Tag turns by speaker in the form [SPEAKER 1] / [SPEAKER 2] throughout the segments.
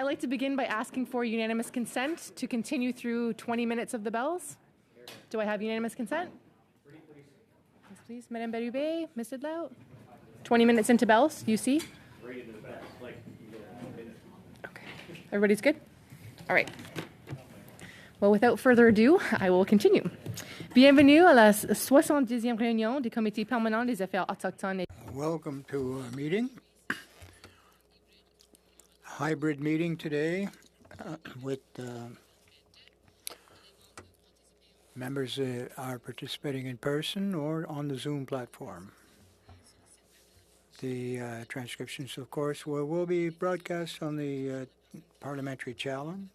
[SPEAKER 1] I'd like to begin by asking for unanimous consent to continue through 20 minutes of the bells. Do I have unanimous consent? Yes, please. Madame Berube, Mr. Lau. 20 minutes into bells, you see? Okay. Everybody's good? All right. Well, without further ado, I will continue. Bienvenue à la 70e réunion du Comité permanent des affaires autochtones.
[SPEAKER 2] Welcome to our meeting. Hybrid meeting today with members are participating in person or on the Zoom platform. The transcriptions, of course, will be broadcast on the Parliamentary Challenge.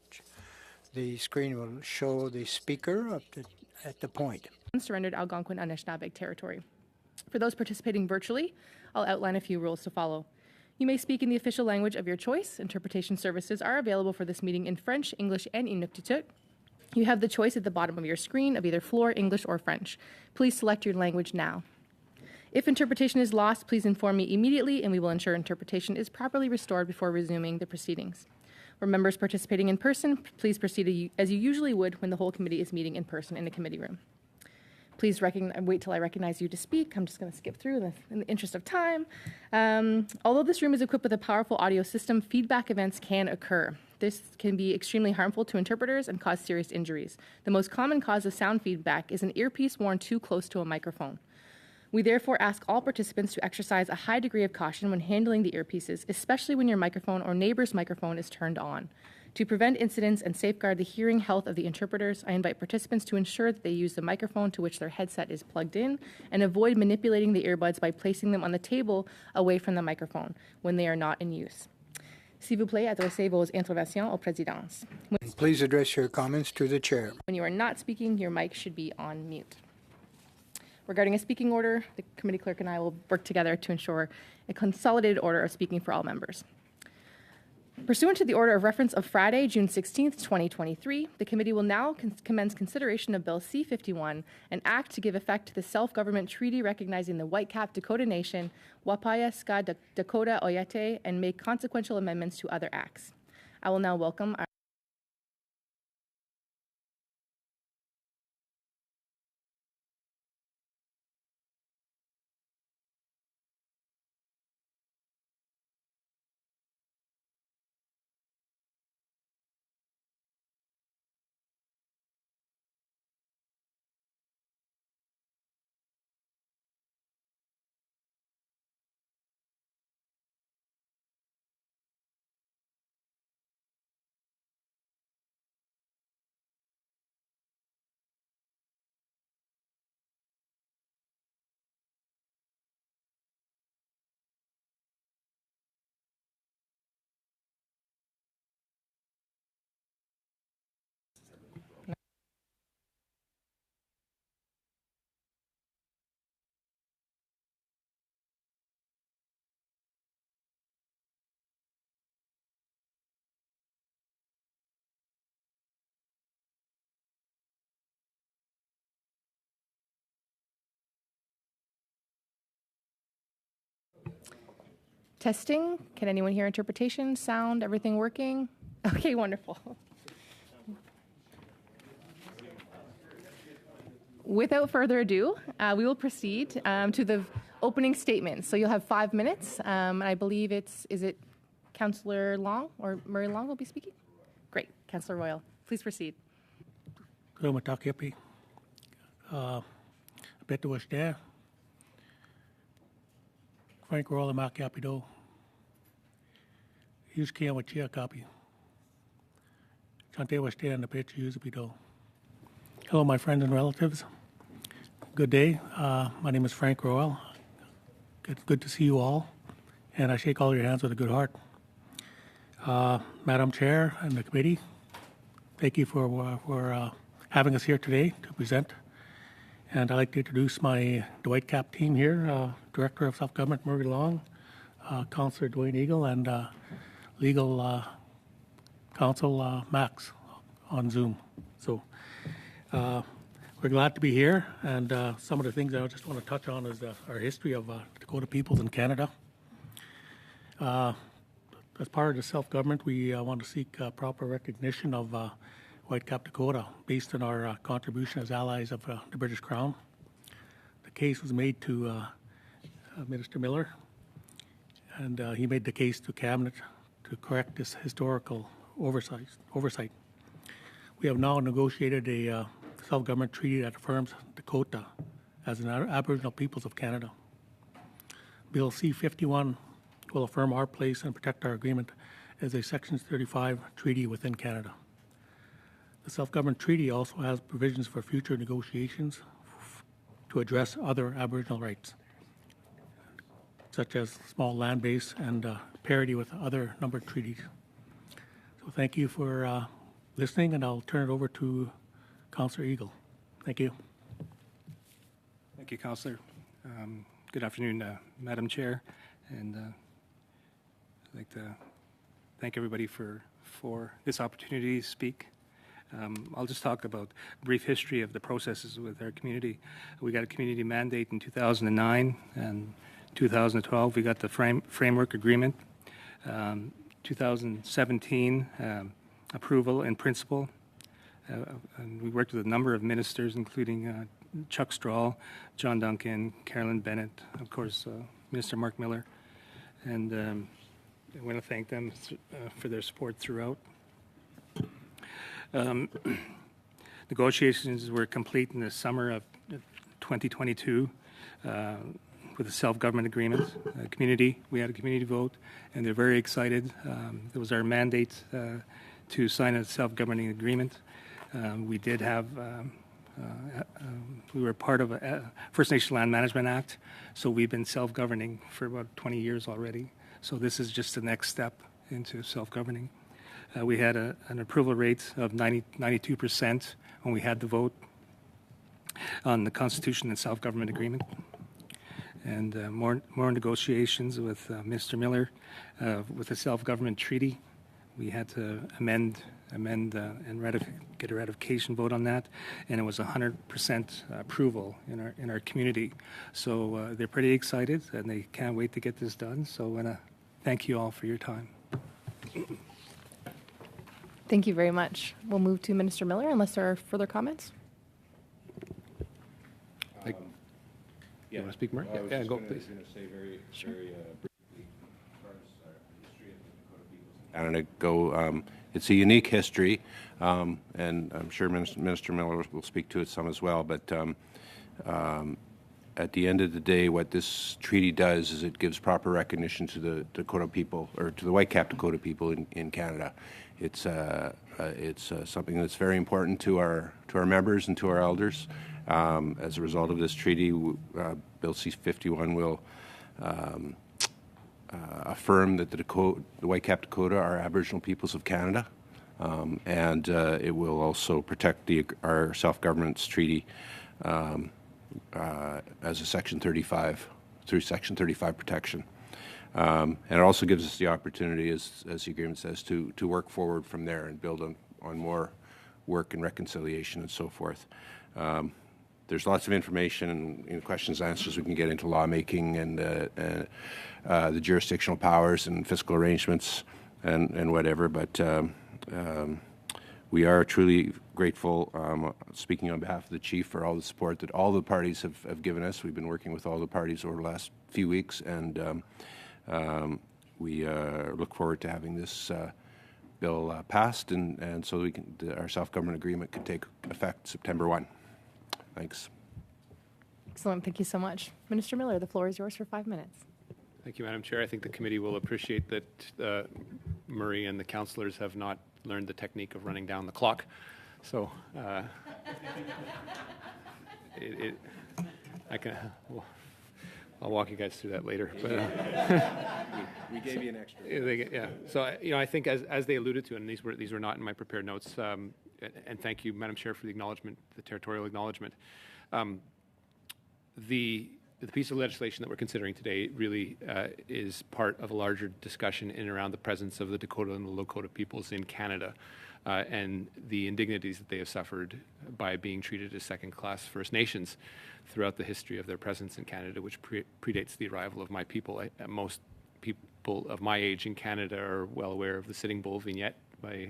[SPEAKER 2] The screen will show the speaker at the point.
[SPEAKER 1] Surrendered Algonquin Anishinaabe territory. For those participating virtually, I'll outline a few rules to follow. You may speak in the official language of your choice. Interpretation services are available for this meeting in French, English, and Inuktitut. You have the choice at the bottom of your screen of either Floor, English, or French. Please select your language now. If interpretation is lost, please inform me immediately, and we will ensure interpretation is properly restored before resuming the proceedings. For members participating in person, please proceed as you usually would when the whole committee is meeting in person in a committee room. Please wait till I recognize you to speak. I'm just going to skip through in the interest of time. Although this room is equipped with a powerful audio system, feedback events can occur. This can be extremely harmful to interpreters and cause serious injuries. The most common cause of sound feedback is an earpiece worn too close to a microphone. We therefore ask all participants to exercise a high degree of caution when handling the earpieces, especially when your microphone or neighbor's microphone is turned on. To prevent incidents and safeguard the hearing health of the interpreters, I invite participants to ensure that they use the microphone to which their headset is plugged in and avoid manipulating the earbuds by placing them on the table away from the microphone when they are not in use. S'il vous plaît, adressez vos interventions aux présidences.
[SPEAKER 2] Please address your comments to the chair.
[SPEAKER 1] When you are not speaking, your mic should be on mute. Regarding a speaking order, the committee clerk and I will work together to ensure a consolidated order of speaking for all members. Pursuant to the order of reference of Friday, June 16th, 2023, the committee will now commence consideration of Bill C-51, an act to give effect to the self-government treaty recognizing the Whitecap Dakota Nation, Wapaya Ska Dakota Oyate, and make consequential amendments to other acts. I will now welcome our testing. Can anyone hear interpretation, sound, everything working? Okay, wonderful. Without further ado, we will proceed to the opening statement. So you'll have 5 minutes. And I believe is it Councillor Long or Murray Long will be speaking? Great. Councillor Royal, please proceed.
[SPEAKER 3] Matakiapi. Beto was there. Frank Royal Makiapido. Use Kia Wachia copy. Chante was there in the picture, use Pido. Hello, my friends and relatives. Good day. My name is Frank Royal. Good to see you all. And I shake all your hands with a good heart. Madam Chair and the committee, thank you for having us here today to present. And I'd like to introduce the Whitecap team here, Director of Self-Government Murray Long, Councillor Dwayne Eagle, and Legal Counsel Max on Zoom. So we're glad to be here, and some of the things I just want to touch on is our history of Dakota peoples in Canada. as part of the self-government, we want to seek proper recognition of Whitecap, Dakota, based on our contribution as allies of the British Crown. The case was made to Minister Miller, and he made the case to Cabinet to correct this historical oversight. We have now negotiated a self-government treaty that affirms Dakota as an Aboriginal peoples of Canada. Bill C-51 will affirm our place and protect our agreement as a Section 35 treaty within Canada. The self-government treaty also has provisions for future negotiations to address other Aboriginal rights, such as small land base and parity with other numbered treaties. So thank you for listening, and I'll turn it over to Councillor Eagle. Thank you.
[SPEAKER 4] Thank you, Councillor. Good afternoon, Madam Chair, and I'd like to thank everybody for this opportunity to speak. I'll just talk about a brief history of the processes with our community. We got a community mandate in 2009, and 2012 we got the framework agreement. 2017 approval in principle. And we worked with a number of ministers, including Chuck Strahl, John Duncan, Carolyn Bennett, of course, Minister Mark Miller. And I want to thank them for their support throughout. Negotiations were complete in the summer of 2022 with a self-government agreement. Community, we had a community vote, and they're very excited. It was our mandate to sign a self-governing agreement. We did have, we were part of a First Nation Land Management Act, so we've been self-governing for about 20 years already. So this is just the next step into self-governing. We had an approval rate of 92% when we had the vote on the Constitution and Self-Government Agreement. And more negotiations with Mr. Miller with the Self-Government Treaty. We had to amend and get a ratification vote on that, and it was 100% approval in our community. So they're pretty excited, and they can't wait to get this done. So I want to thank you all for your time.
[SPEAKER 1] Thank you very much. We'll move to Minister Miller unless there are further comments.
[SPEAKER 4] You want to speak, Mark?
[SPEAKER 5] Yeah,
[SPEAKER 4] Go, please.
[SPEAKER 5] I was going to say very briefly, as far as our history of the Dakota peoples in Canada go, it's a unique history, and I'm sure Minister Miller will speak to it some as well, but at the end of the day, what this treaty does is it gives proper recognition to the Dakota people, or to the Whitecap Dakota people in Canada. It's something that's very important to our members and to our elders. As a result of this treaty, Bill C-51 will affirm that the Whitecap Dakota are Aboriginal peoples of Canada, and it will also protect our self-governance treaty as a Section 35, through Section 35 protection. And it also gives us the opportunity, as the agreement says, to work forward from there and build on more work and reconciliation and so forth. There's lots of information and questions and answers we can get into lawmaking and the jurisdictional powers and fiscal arrangements and whatever, but we are truly grateful, speaking on behalf of the Chief, for all the support that all the parties have given us. We've been working with all the parties over the last few weeks, and we look forward to having this bill passed, and so our self-government agreement can take effect September 1. Thanks.
[SPEAKER 1] Excellent. Thank you so much. Minister Miller, the floor is yours for 5 minutes.
[SPEAKER 6] Thank you, Madam Chair. I think the committee will appreciate that Murray and the councillors have not learned the technique of running down the clock. So I'll walk you guys through that later. But,
[SPEAKER 5] We gave you an extra.
[SPEAKER 6] yeah. So I think as they alluded to, and these were not in my prepared notes. And thank you, Madam Chair, for the acknowledgement, the territorial acknowledgement. The piece of legislation that we're considering today really is part of a larger discussion in and around the presence of the Dakota and the Lakota peoples in Canada and the indignities that they have suffered by being treated as second-class First Nations throughout the history of their presence in Canada, which predates the arrival of my people. Most people of my age in Canada are well aware of the Sitting Bull vignette by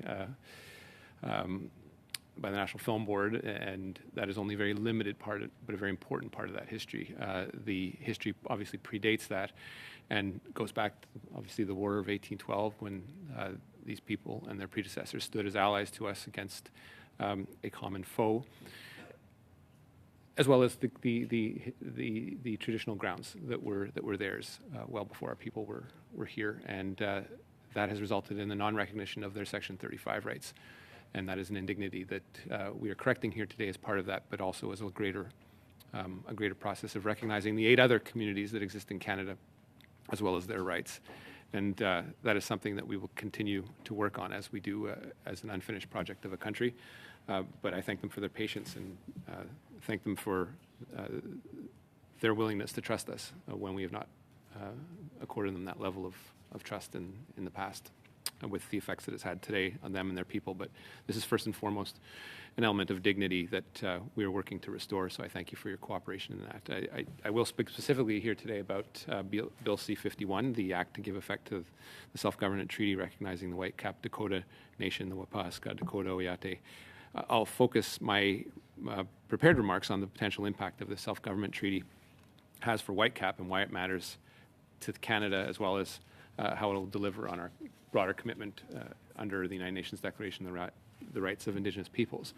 [SPEAKER 6] the National Film Board, and that is only a very limited part, but a very important part of that history. The history obviously predates that and goes back to, obviously, the War of 1812, when these people and their predecessors stood as allies to us against a common foe, as well as the traditional grounds that were theirs well before our people were here, and that has resulted in the non-recognition of their Section 35 rights. And that is an indignity that we are correcting here today as part of that, but also as a greater process of recognizing the 8 other communities that exist in Canada, as well as their rights. And that is something that we will continue to work on as we do as an unfinished project of a country. But I thank them for their patience and thank them for their willingness to trust us when we have not accorded them that level of trust in the past, with the effects that it's had today on them and their people. But this is first and foremost an element of dignity that we are working to restore, so I thank you for your cooperation in that. I will speak specifically here today about Bill C-51, the act to give effect to the Self-Government Treaty recognizing the Whitecap Dakota Nation, the Wapaska Dakota Oyate. I'll focus my prepared remarks on the potential impact of the Self-Government Treaty has for Whitecap and why it matters to Canada, as well as how it will deliver on our broader commitment under the United Nations Declaration of the Rights of Indigenous Peoples.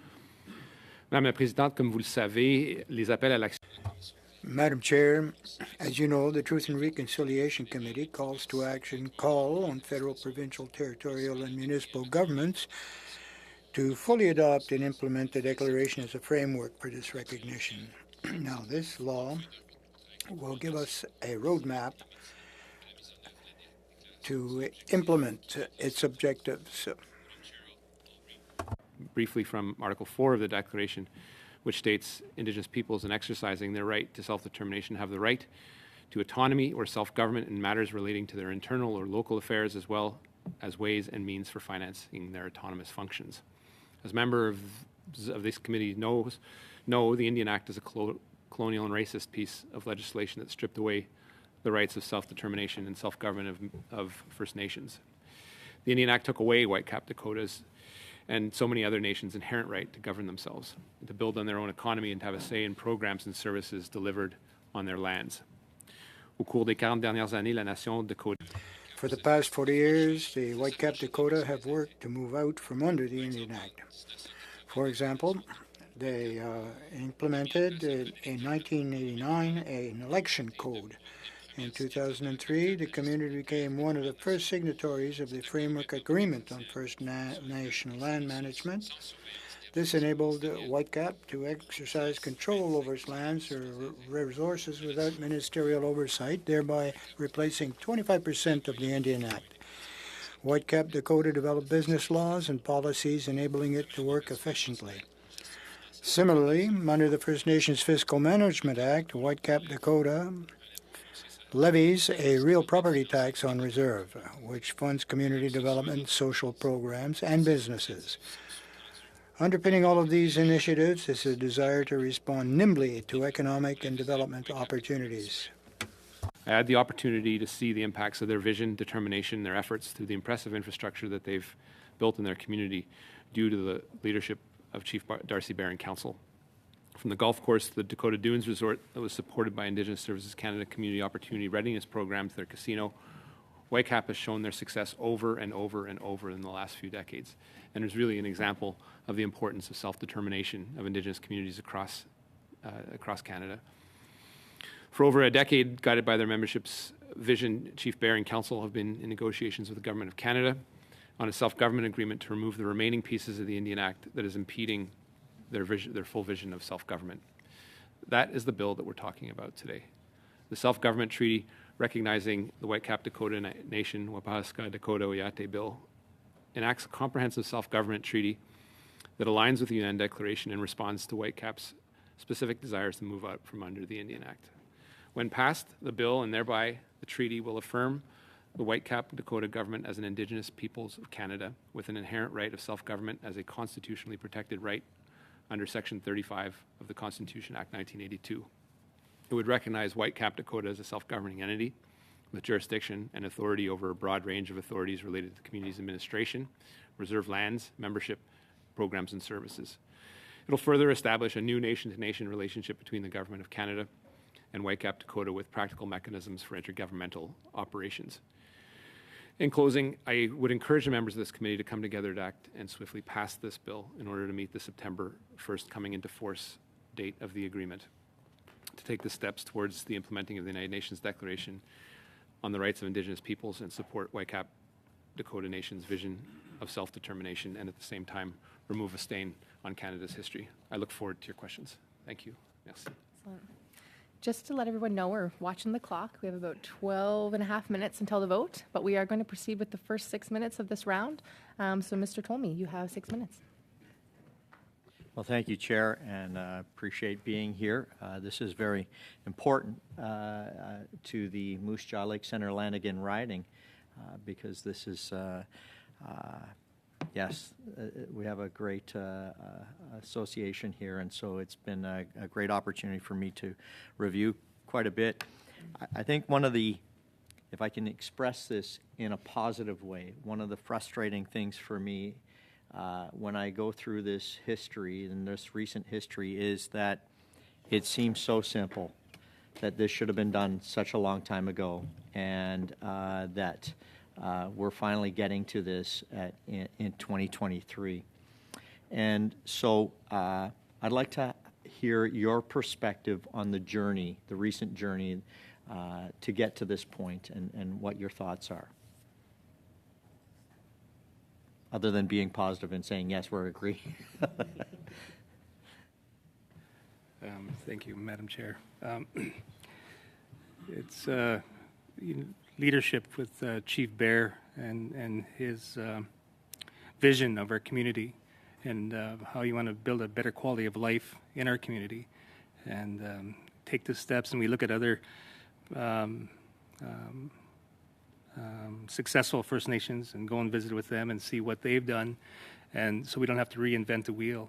[SPEAKER 6] Madame la Présidente, comme vous le savez, les appels à l'action.
[SPEAKER 2] Madam Chair, as you know, the Truth and Reconciliation Committee calls to action call on federal, provincial, territorial, and municipal governments to fully adopt and implement the Declaration as a framework for this recognition. Now, this law will give us a roadmap to implement its objectives.
[SPEAKER 6] Briefly from Article 4 of the Declaration, which states Indigenous peoples in exercising their right to self-determination have the right to autonomy or self-government in matters relating to their internal or local affairs, as well as ways and means for financing their autonomous functions. As member of this committee know, the Indian Act is a colonial and racist piece of legislation that stripped away the rights of self-determination and self-government of First Nations. The Indian Act took away Whitecap Dakota's and so many other nations' inherent right to govern themselves, to build on their own economy and to have a say in programs and services delivered on their lands. Au cours des 40 dernières années, la nation Dakota.
[SPEAKER 2] For the past 40 years, the Whitecap Dakota have worked to move out from under the Indian Act. For example, they implemented in 1989 an election code. In 2003, the community became one of the first signatories of the Framework Agreement on First National Land Management. This enabled Whitecap to exercise control over its lands or resources without ministerial oversight, thereby replacing 25% of the Indian Act. Whitecap Dakota developed business laws and policies enabling it to work efficiently. Similarly, under the First Nations Fiscal Management Act, Whitecap Dakota levies a real property tax on reserve, which funds community development, social programs, and businesses. Underpinning all of these initiatives is a desire to respond nimbly to economic and development opportunities.
[SPEAKER 6] I had the opportunity to see the impacts of their vision, determination, their efforts through the impressive infrastructure that they've built in their community due to the leadership of Chief Darcy Barron Council. From the golf course to the Dakota Dunes Resort that was supported by Indigenous Services Canada Community Opportunity Readiness Program to their casino, Whitecap has shown their success over and over and over in the last few decades, and is really an example of the importance of self-determination of Indigenous communities across Canada. For over a decade, guided by their membership's vision, Chief Barron Council have been in negotiations with the Government of Canada on a self-government agreement to remove the remaining pieces of the Indian Act that is impeding their full vision of self-government. That is the bill that we're talking about today. The Self-Government Treaty recognizing the Whitecap Dakota Nation, Wapaska Dakota Oyate Bill, enacts a comprehensive self-government treaty that aligns with the UN Declaration and responds to Whitecap's specific desires to move out from under the Indian Act. When passed, the bill and thereby the treaty will affirm the Whitecap Dakota government as an Indigenous peoples of Canada with an inherent right of self-government as a constitutionally protected right under Section 35 of the Constitution Act 1982. It would recognize Whitecap Dakota as a self-governing entity with jurisdiction and authority over a broad range of authorities related to the community's administration, reserve lands, membership, programs, and services. It'll further establish a new nation-to-nation relationship between the Government of Canada and Whitecap, Dakota, with practical mechanisms for intergovernmental operations. In closing, I would encourage the members of this committee to come together to act and swiftly pass this bill in order to meet the September 1st coming into force date of the agreement, to take the steps towards the implementing of the United Nations Declaration on the Rights of Indigenous Peoples and support Whitecap, Dakota Nation's vision of self-determination, and at the same time remove a stain on Canada's history. I look forward to your questions. Thank you. Merci.
[SPEAKER 1] Excellent. Just to let everyone know, we're watching the clock. We have about 12 and a half minutes until the vote, but we are going to proceed with the first 6 minutes of this round. So Mr. Tolmie, you have 6 minutes.
[SPEAKER 7] Well, thank you, Chair, and appreciate being here. This is very important to the Moose Jaw Lake Center Lanigan riding because this is, yes, we have a great association here, and so it's been a great opportunity for me to review quite a bit. I think one of the, if I can express this in a positive way, one of the frustrating things for me when I go through this history and this recent history is that it seems so simple, that this should have been done such a long time ago, and that we're finally getting to this in 2023. And so I'd like to hear your perspective on the journey, the recent journey to get to this point, and what your thoughts are. Other than being positive and saying, yes, we're agreeing.
[SPEAKER 4] Thank you, Madam Chair. It's leadership with Chief Bear and his vision of our community and how you want to build a better quality of life in our community and take the steps. And we look at other successful First Nations and go and visit with them and see what they've done, and so we don't have to reinvent the wheel.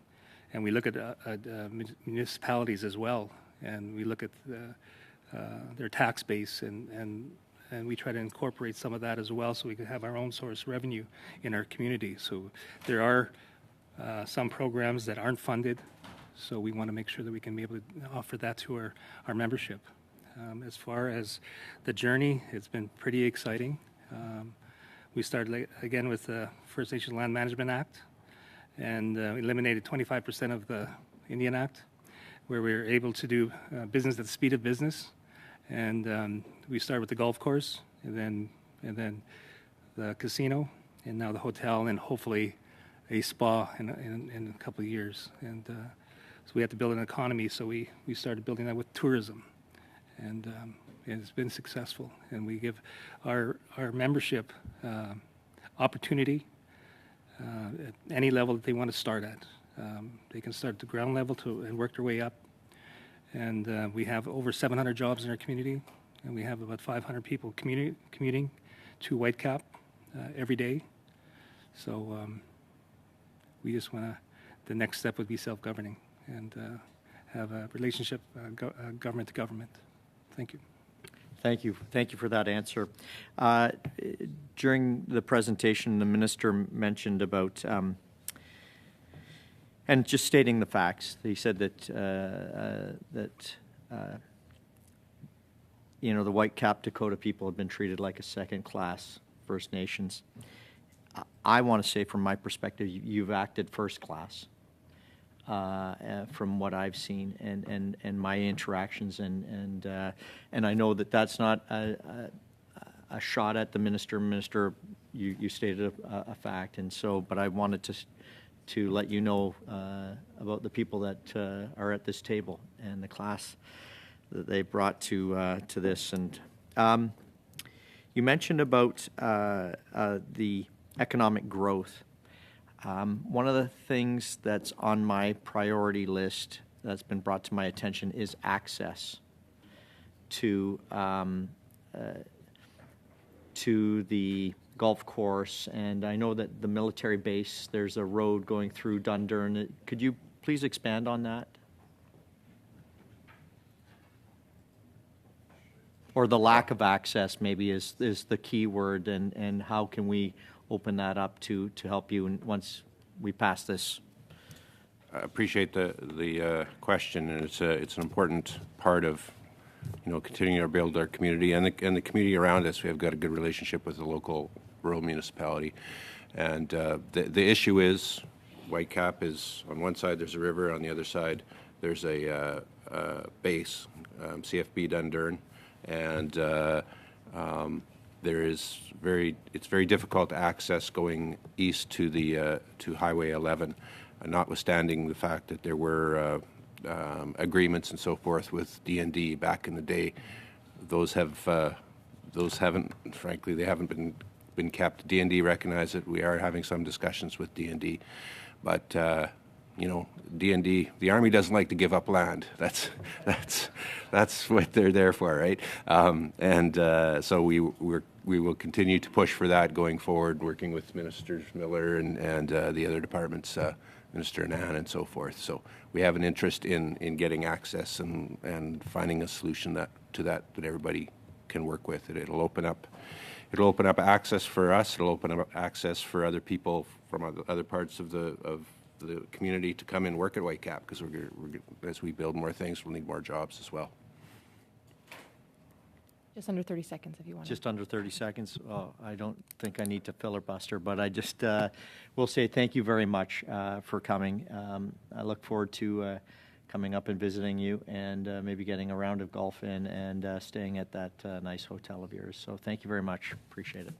[SPEAKER 4] And we look at municipalities as well, and we look at their tax base, and we try to incorporate some of that as well, so we can have our own source revenue in our community. So there are some programs that aren't funded, so we want to make sure that we can be able to offer that to our membership. As far as the journey, it's been pretty exciting. We started again with the First Nations Land Management Act, and eliminated 25% of the Indian Act, where we were able to do business at the speed of business. And we started with the golf course, and then the casino, and now the hotel, and hopefully a spa in a couple of years. And so we had to build an economy, so we started building that with tourism. And it's been successful, and we give our membership opportunity at any level that they want to start at. They can start at the ground level and work their way up. And we have over 700 jobs in our community, and we have about 500 people commuting to Whitecap every day. So we just want to, the next step would be self-governing and have a relationship government to government. Thank you.
[SPEAKER 7] Thank you. Thank you for that answer. During the presentation, the minister mentioned about, and just stating the facts, he said that, the Whitecap Dakota people have been treated like a second-class First Nations. I want to say, from my perspective, you've acted first class. From what I've seen and my interactions, and I know that that's not a shot at the minister. Minister, you stated a fact, and so, but I wanted to let you know about the people that are at this table and the class that they brought to this. And you mentioned about the economic growth. One of the things that's on my priority list that's been brought to my attention is access to the golf course. And I know that the military base, there's a road going through Dundurn. Could you please expand on that? or the lack of access maybe is the key word, and how can we open that up to help you once we pass this?
[SPEAKER 5] I appreciate the question, and it's an important part of continuing to build our community and the community around us. We have got a good relationship with the local rural municipality, and the issue is Whitecap is on one side. There's a river. On the other side, there's a base, CFB Dundurn, and it's very difficult to access going east to the to Highway 11, notwithstanding the fact that there were agreements and so forth with DND back in the day. Those haven't, frankly, they haven't been kept. DND recognize it. We are having some discussions with DND, but DND, the Army doesn't like to give up land. That's what they're there for, right? So we will continue to push for that going forward, working with Ministers Miller and the other departments, Minister Annan and so forth. So we have an interest in getting access and finding a solution to that everybody can work with. It'll open up access for us. It'll open up access for other people from other parts of the community to come and work at Whitecap, because as we build more things, we'll need more jobs as well.
[SPEAKER 1] Just under 30 seconds if you want.
[SPEAKER 7] Just under 30 seconds. Oh, I don't think I need to filibuster, but I just will say thank you very much for coming. I look forward to coming up and visiting you, and maybe getting a round of golf in and staying at that nice hotel of yours. So thank you very much. Appreciate it.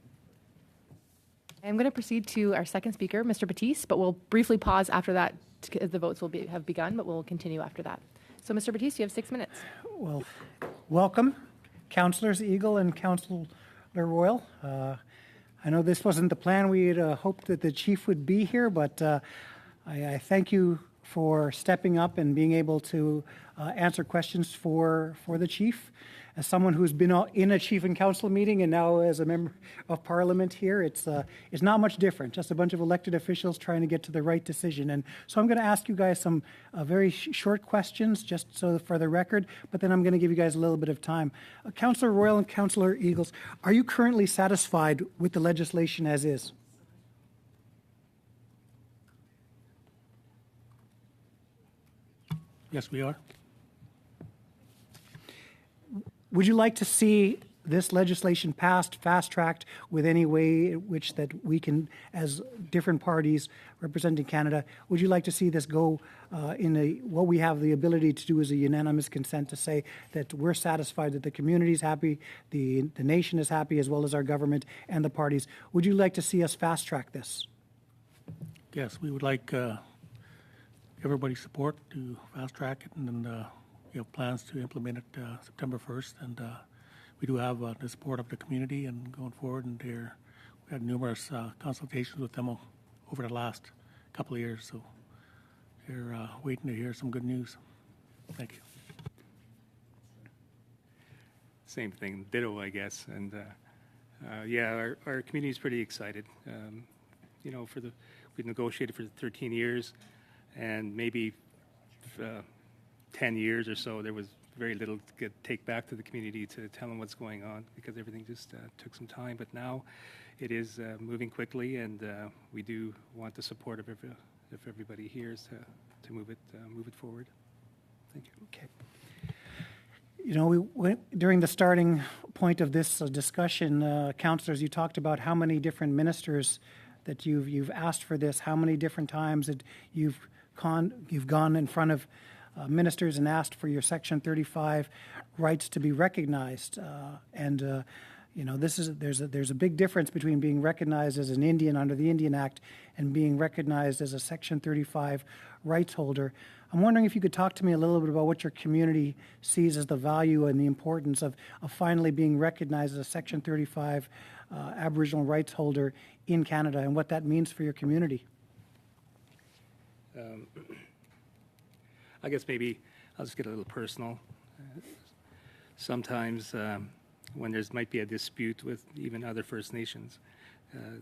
[SPEAKER 1] I'm going to proceed to our second speaker, Mr. Batiste, but we'll briefly pause after that. The votes will have begun, but we'll continue after that. So, Mr. Batiste, you have 6 minutes.
[SPEAKER 8] Well, welcome, Councillors Eagle and Councillor Royal. I know this wasn't the plan. We had hoped that the chief would be here, but I thank you for stepping up and being able to answer questions for the chief. As someone who's been in a chief and council meeting and now as a member of parliament here, it's not much different, just a bunch of elected officials trying to get to the right decision. And so I'm going to ask you guys some very short questions, just so for the record, but then I'm going to give you guys a little bit of time. Councillor Royal and Councillor Eagles, are you currently satisfied with the legislation as is?
[SPEAKER 3] Yes, we are.
[SPEAKER 8] Would you like to see this legislation passed, fast-tracked, with any way in which that we can, as different parties representing Canada, would you like to see this go what we have the ability to do is a unanimous consent to say that we're satisfied that the community is happy, the nation is happy, as well as our government and the parties? Would you like to see us fast-track this?
[SPEAKER 3] Yes, we would like everybody's support to fast-track it, and then we have plans to implement it September 1st, and we do have the support of the community and going forward, and we had numerous consultations with them over the last couple of years, so they're waiting to hear some good news. Thank you.
[SPEAKER 4] Same thing, ditto, I guess. And yeah, our community is pretty excited. We've negotiated for 13 years, and maybe 10 years or so, there was very little to take back to the community to tell them what's going on, because everything just took some time. But now it is moving quickly, and we do want the support of everybody here to move it forward. Thank you.
[SPEAKER 8] Okay. You know, we went, during the starting point of this discussion, councillors, you talked about how many different ministers that you've asked for this, how many different times that you've gone in front of ministers and asked for your Section 35 rights to be recognized. You know, there's a big difference between being recognized as an Indian under the Indian Act and being recognized as a Section 35 rights holder. I'm wondering if you could talk to me a little bit about what your community sees as the value and the importance of finally being recognized as a Section 35 Aboriginal rights holder in Canada, and what that means for your community.
[SPEAKER 4] I guess maybe I'll just get a little personal. Sometimes when might be a dispute with even other First Nations,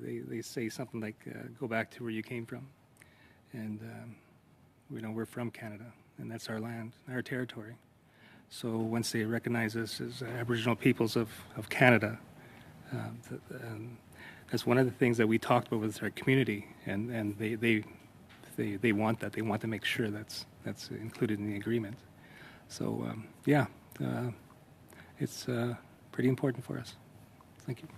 [SPEAKER 4] they say something like, go back to where you came from. And we're from Canada, and that's our land, our territory. So once they recognize us as Aboriginal peoples of Canada, that's one of the things that we talked about with our community, and they want that. They want to make sure that's included in the agreement. So it's pretty important for us. Thank you.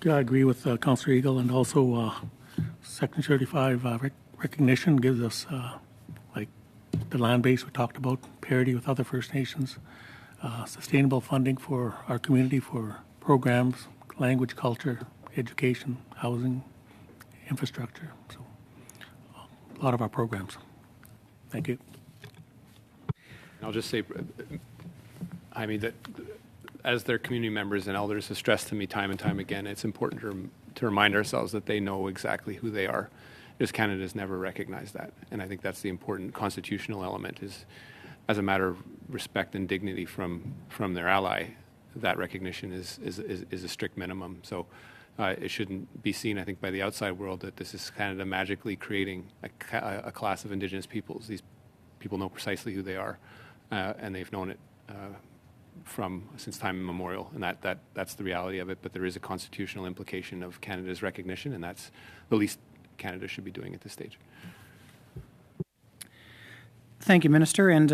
[SPEAKER 3] Yeah, I agree with Councillor Eagle, and also Section 35 recognition gives us, like the land base we talked about, parity with other First Nations, sustainable funding for our community for programs, language, culture, education, housing, infrastructure. So a lot of our programs. Thank you.
[SPEAKER 6] I'll just say, I mean, that as their community members and elders have stressed to me time and time again, it's important to remind ourselves that they know exactly who they are, because Canada has never recognized that. And I think that's the important constitutional element, is as a matter of respect and dignity from their ally, that recognition is a strict minimum. So it shouldn't be seen, I think, by the outside world that this is Canada magically creating a class of Indigenous peoples. These people know precisely who they are, and they've known it since time immemorial, and that's the reality of it. But there is a constitutional implication of Canada's recognition, and that's the least Canada should be doing at this stage.
[SPEAKER 8] Thank you, Minister. And,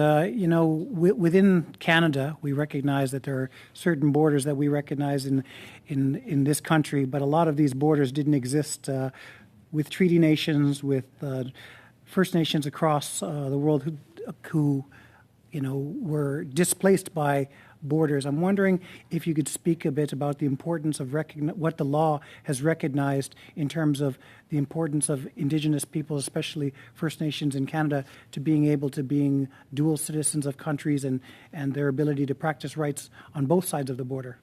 [SPEAKER 8] within Canada, we recognize that there are certain borders that we recognize in this country, but a lot of these borders didn't exist with treaty nations, with First Nations across the world who were displaced by borders. I'm wondering if you could speak a bit about the importance of what the law has recognized in terms of the importance of Indigenous peoples, especially First Nations in Canada, to being dual citizens of countries and their ability to practice rights on both sides of the border.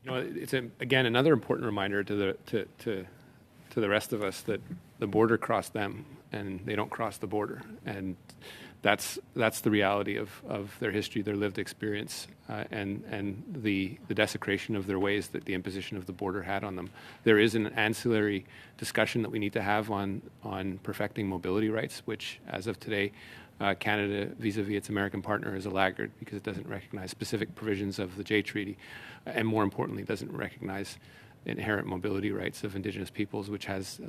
[SPEAKER 6] It's again another important reminder to the rest of us that the border crossed them and they don't cross the border, and that's the reality of their history, their lived experience, and the desecration of their ways that the imposition of the border had on them. There is an ancillary discussion that we need to have on perfecting mobility rights, which, as of today, Canada, vis-a-vis its American partner, is a laggard because it doesn't recognize specific provisions of the Jay Treaty, and more importantly, doesn't recognize inherent mobility rights of Indigenous peoples, which has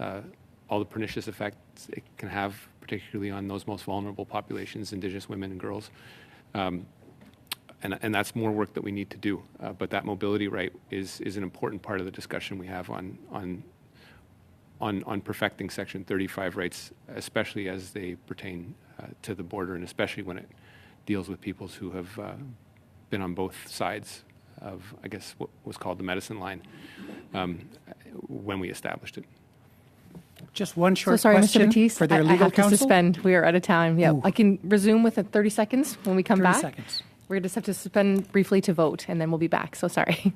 [SPEAKER 6] all the pernicious effects it can have, particularly on those most vulnerable populations, Indigenous women and girls. And that's more work that we need to do. But that mobility right is an important part of the discussion we have on perfecting Section 35 rights, especially as they pertain to the border, and especially when it deals with peoples who have been on both sides of, I guess, what was called the medicine line when we established it.
[SPEAKER 8] Just one short
[SPEAKER 1] So sorry,
[SPEAKER 8] question
[SPEAKER 1] Mr. Batiste,
[SPEAKER 8] for their
[SPEAKER 1] I
[SPEAKER 8] legal
[SPEAKER 1] have to
[SPEAKER 8] counsel.
[SPEAKER 1] suspend. We are out of time. Yeah,
[SPEAKER 8] Ooh.
[SPEAKER 1] I can resume within 30 seconds when we come
[SPEAKER 8] 30
[SPEAKER 1] back.
[SPEAKER 8] seconds.
[SPEAKER 1] We're just have to suspend briefly to vote, and then we'll be back. So sorry.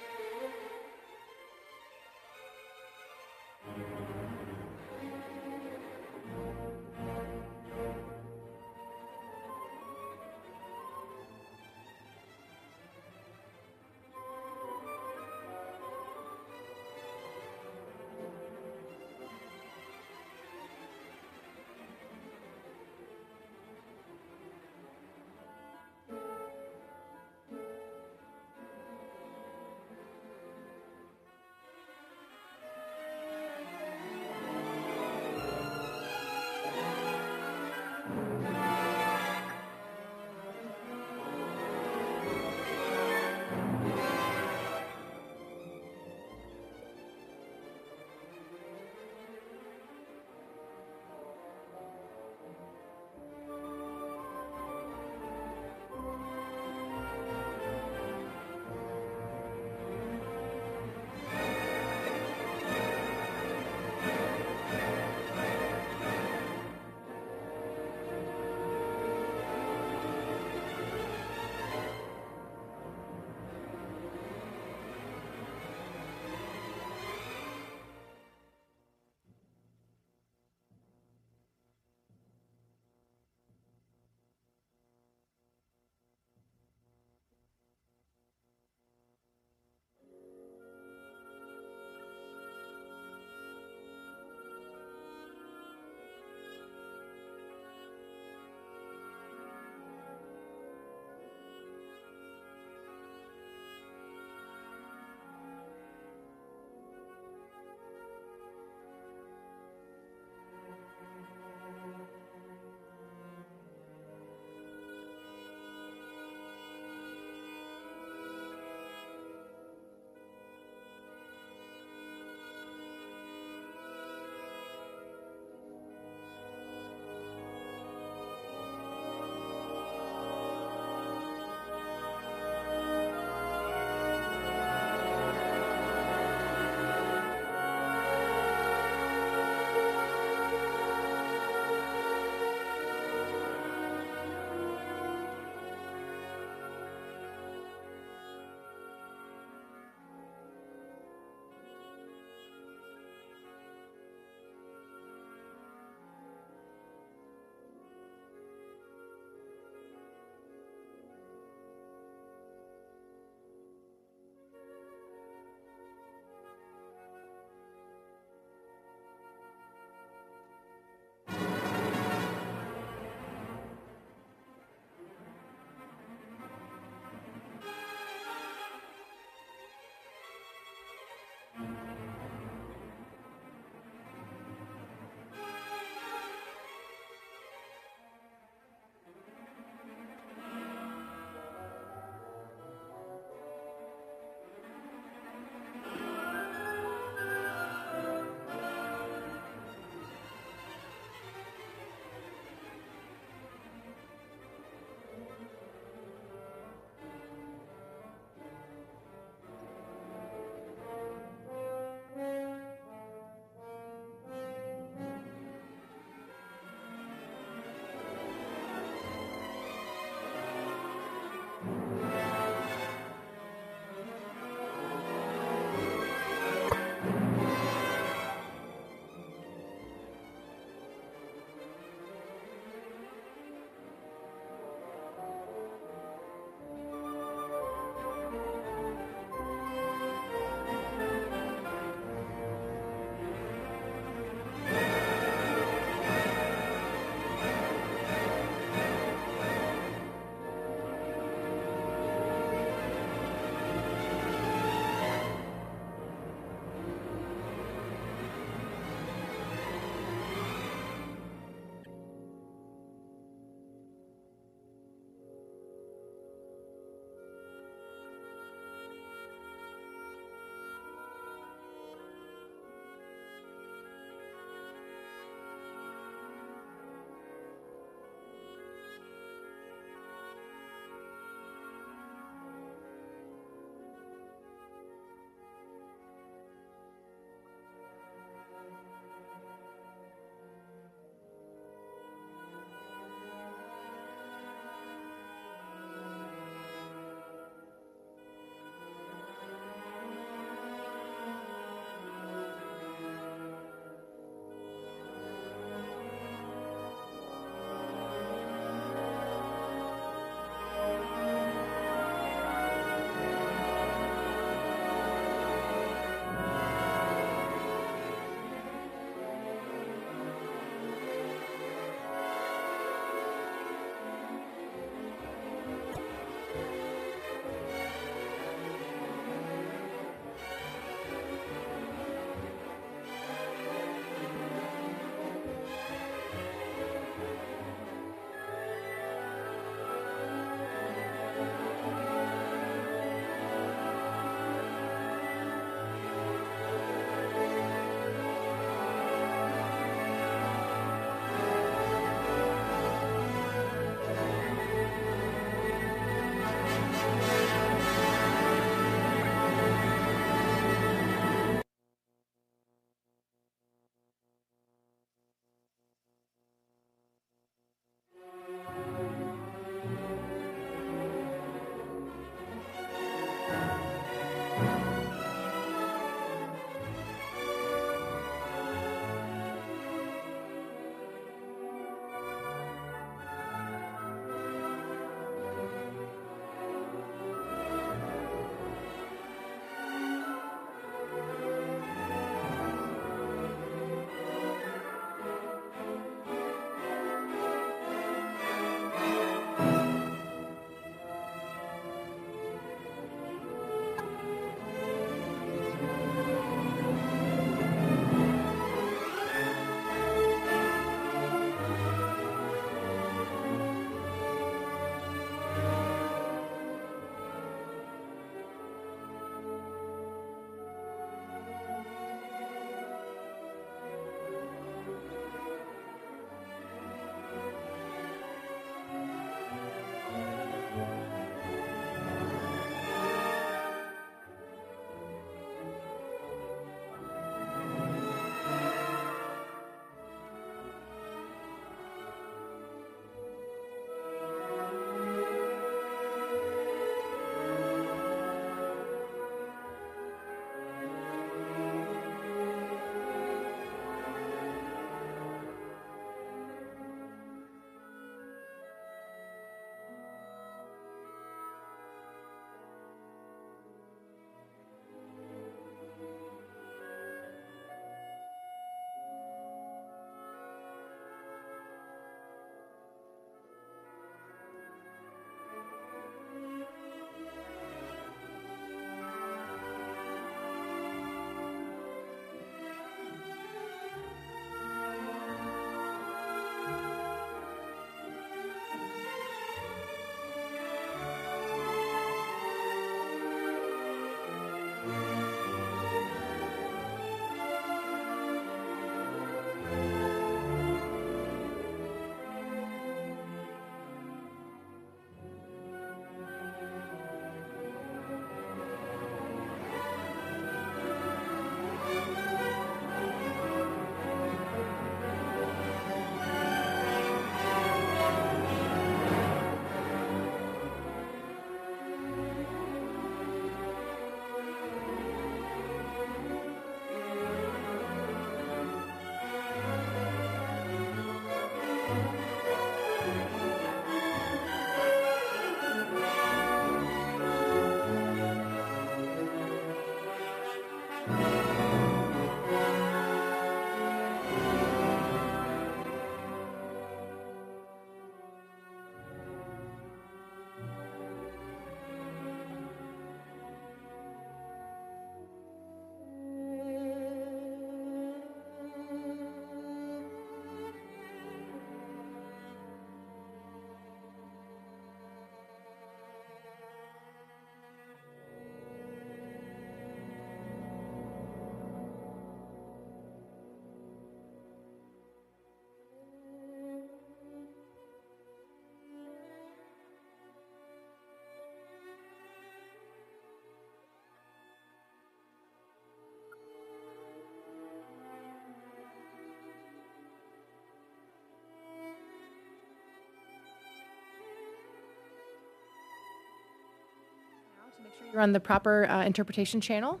[SPEAKER 1] Make sure you're on the proper interpretation channel.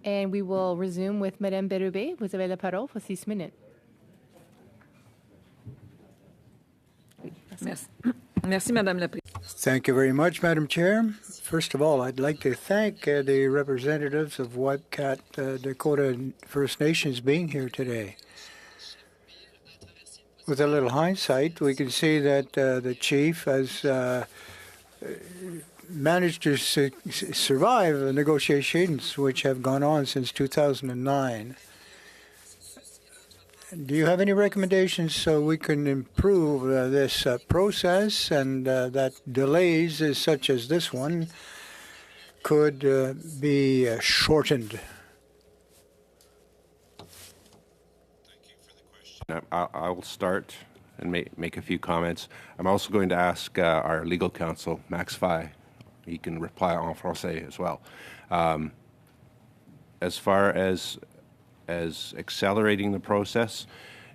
[SPEAKER 1] And we will resume with Madame Bérubé. Vous avez la parole pour 6 minutes.
[SPEAKER 9] Merci. Merci, Madame la Présidente.
[SPEAKER 2] Thank you very much, Madam Chair. First of all, I'd like to thank the representatives of Whitecat Dakota First Nations being here today. With a little hindsight, we can see that the chief has managed to survive the negotiations which have gone on since 2009. Do you have any recommendations so we can improve this process and that delays such as this one could be shortened?
[SPEAKER 5] I'll start and make a few comments. I'm also going to ask our legal counsel, Max Fay. He can reply en français as well. As far as accelerating the process,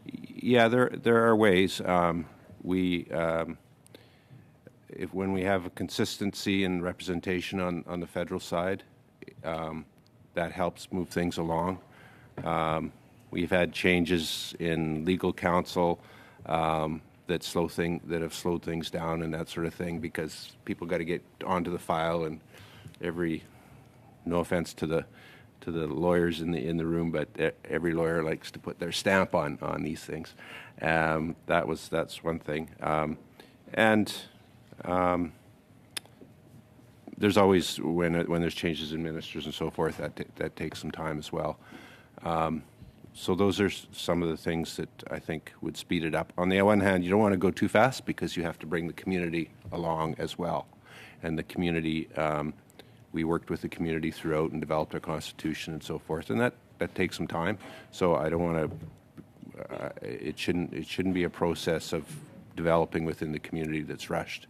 [SPEAKER 5] yeah, there are ways. When we have a consistency in representation on the federal side, that helps move things along. We've had changes in legal counsel that have slowed things down and that sort of thing because people got to get onto the file, and no offense to the lawyers in the room, but every lawyer likes to put their stamp on these things. That's one thing, and there's always when there's changes in ministers and so forth that takes some time as well. So those are some of the things that I think would speed it up. On the one hand, you don't want to go too fast because you have to bring the community along as well. And the community, we worked with the community throughout and developed our constitution and so forth, and that takes some time. So I don't want to. It shouldn't be a process of developing within the community that's rushed.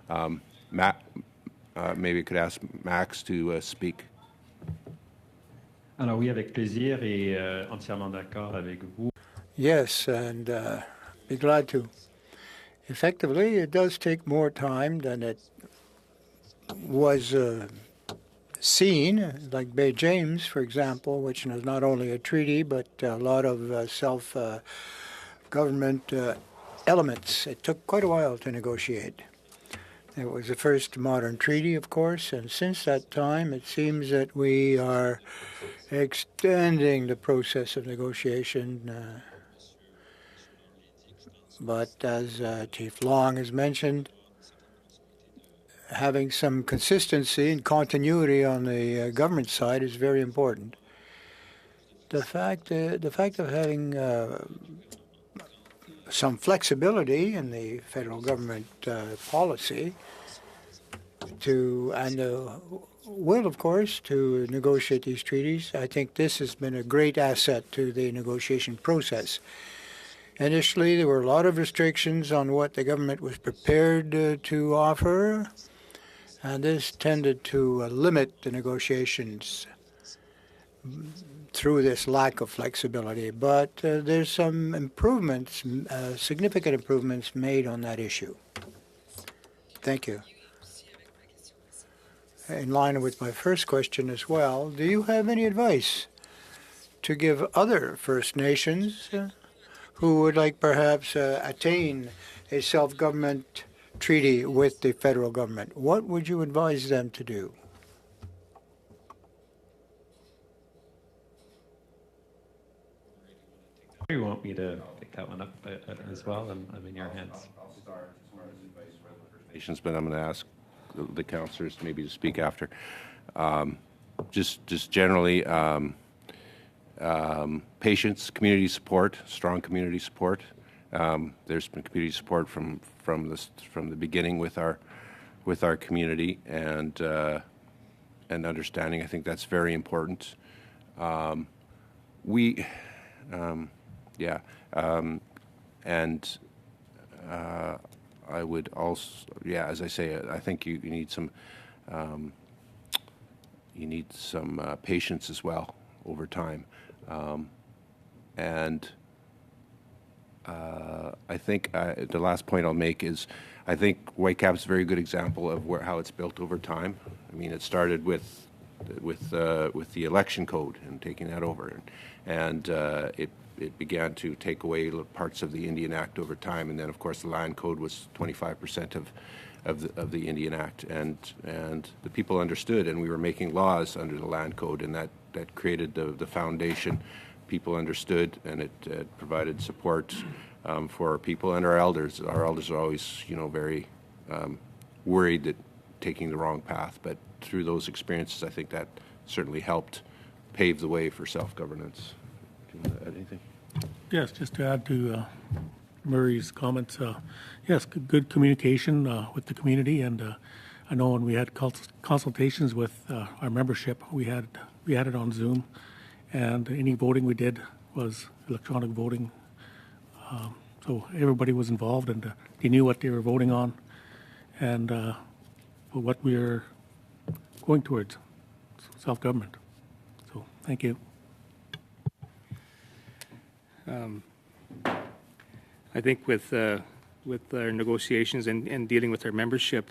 [SPEAKER 5] Maybe I could ask Max to speak.
[SPEAKER 10] Alors oui, avec plaisir et entièrement d'accord avec vous.
[SPEAKER 2] Yes, and be glad to. Effectively, it does take more time than it was seen, like Bay James, for example, which is not only a treaty but a lot of self-government elements. It took quite a while to negotiate. It was the first modern treaty, of course, and since that time, it seems that we are extending the process of negotiation. But as Chief Long has mentioned, having some consistency and continuity on the government side is very important. The fact of having some flexibility in the federal government policy and the will, of course, to negotiate these treaties, I think this has been a great asset to the negotiation process. Initially, there were a lot of restrictions on what the government was prepared to offer, and this tended to limit the negotiations through this lack of flexibility. But there's some improvements, significant improvements made on that issue. Thank you. In line with my first question as well, do you have any advice to give other First Nations who would like perhaps attain a self-government treaty with the federal government? What would you advise them to do?
[SPEAKER 10] You want me to pick that one up as well? I'm in your hands.
[SPEAKER 5] I'll start as far as advice for the First Nations, but I'm going to ask the councillors maybe to speak after. Just generally, patience, community support, strong community support. There's been community support from the beginning with our community and understanding. I think that's very important. I would also, as I say, I think you need some patience as well over time, I think the last point I'll make is I think Whitecap's a very good example of how it's built over time. I mean, it started with the election code and taking that over, and it began to take away parts of the Indian Act over time, and then of course the land code was 25% of the Indian Act, and the people understood, and we were making laws under the land code, and that created the foundation. People understood, and it provided support for our people and our elders. Our elders are always, very worried that taking the wrong path, but through those experiences, I think that certainly helped pave the way for self-governance. Do you want to add anything?
[SPEAKER 3] Yes, just to add to Murray's comments, yes, good communication with the community, and I know when we had consultations with our membership, we had it on Zoom, and any voting we did was electronic voting, so everybody was involved, and they knew what they were voting on, and what we were going towards, self-government. So, thank you.
[SPEAKER 4] I think with our negotiations and dealing with our membership,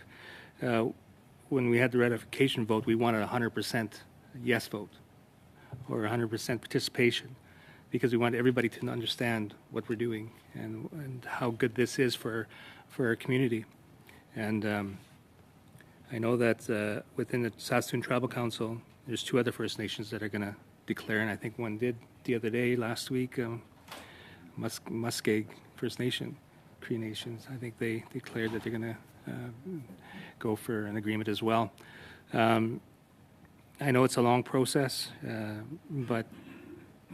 [SPEAKER 4] when we had the ratification vote, we wanted 100% yes vote or 100% participation, because we want everybody to understand what we're doing and how good this is for our community. And I know that within the Saskatoon Tribal Council, there's 2 other First Nations that are going to declare, and I think one did the other day, last week, Muskeg First Nation, Cree Nations. I think they declared that they're going to go for an agreement as well. I know it's a long process, but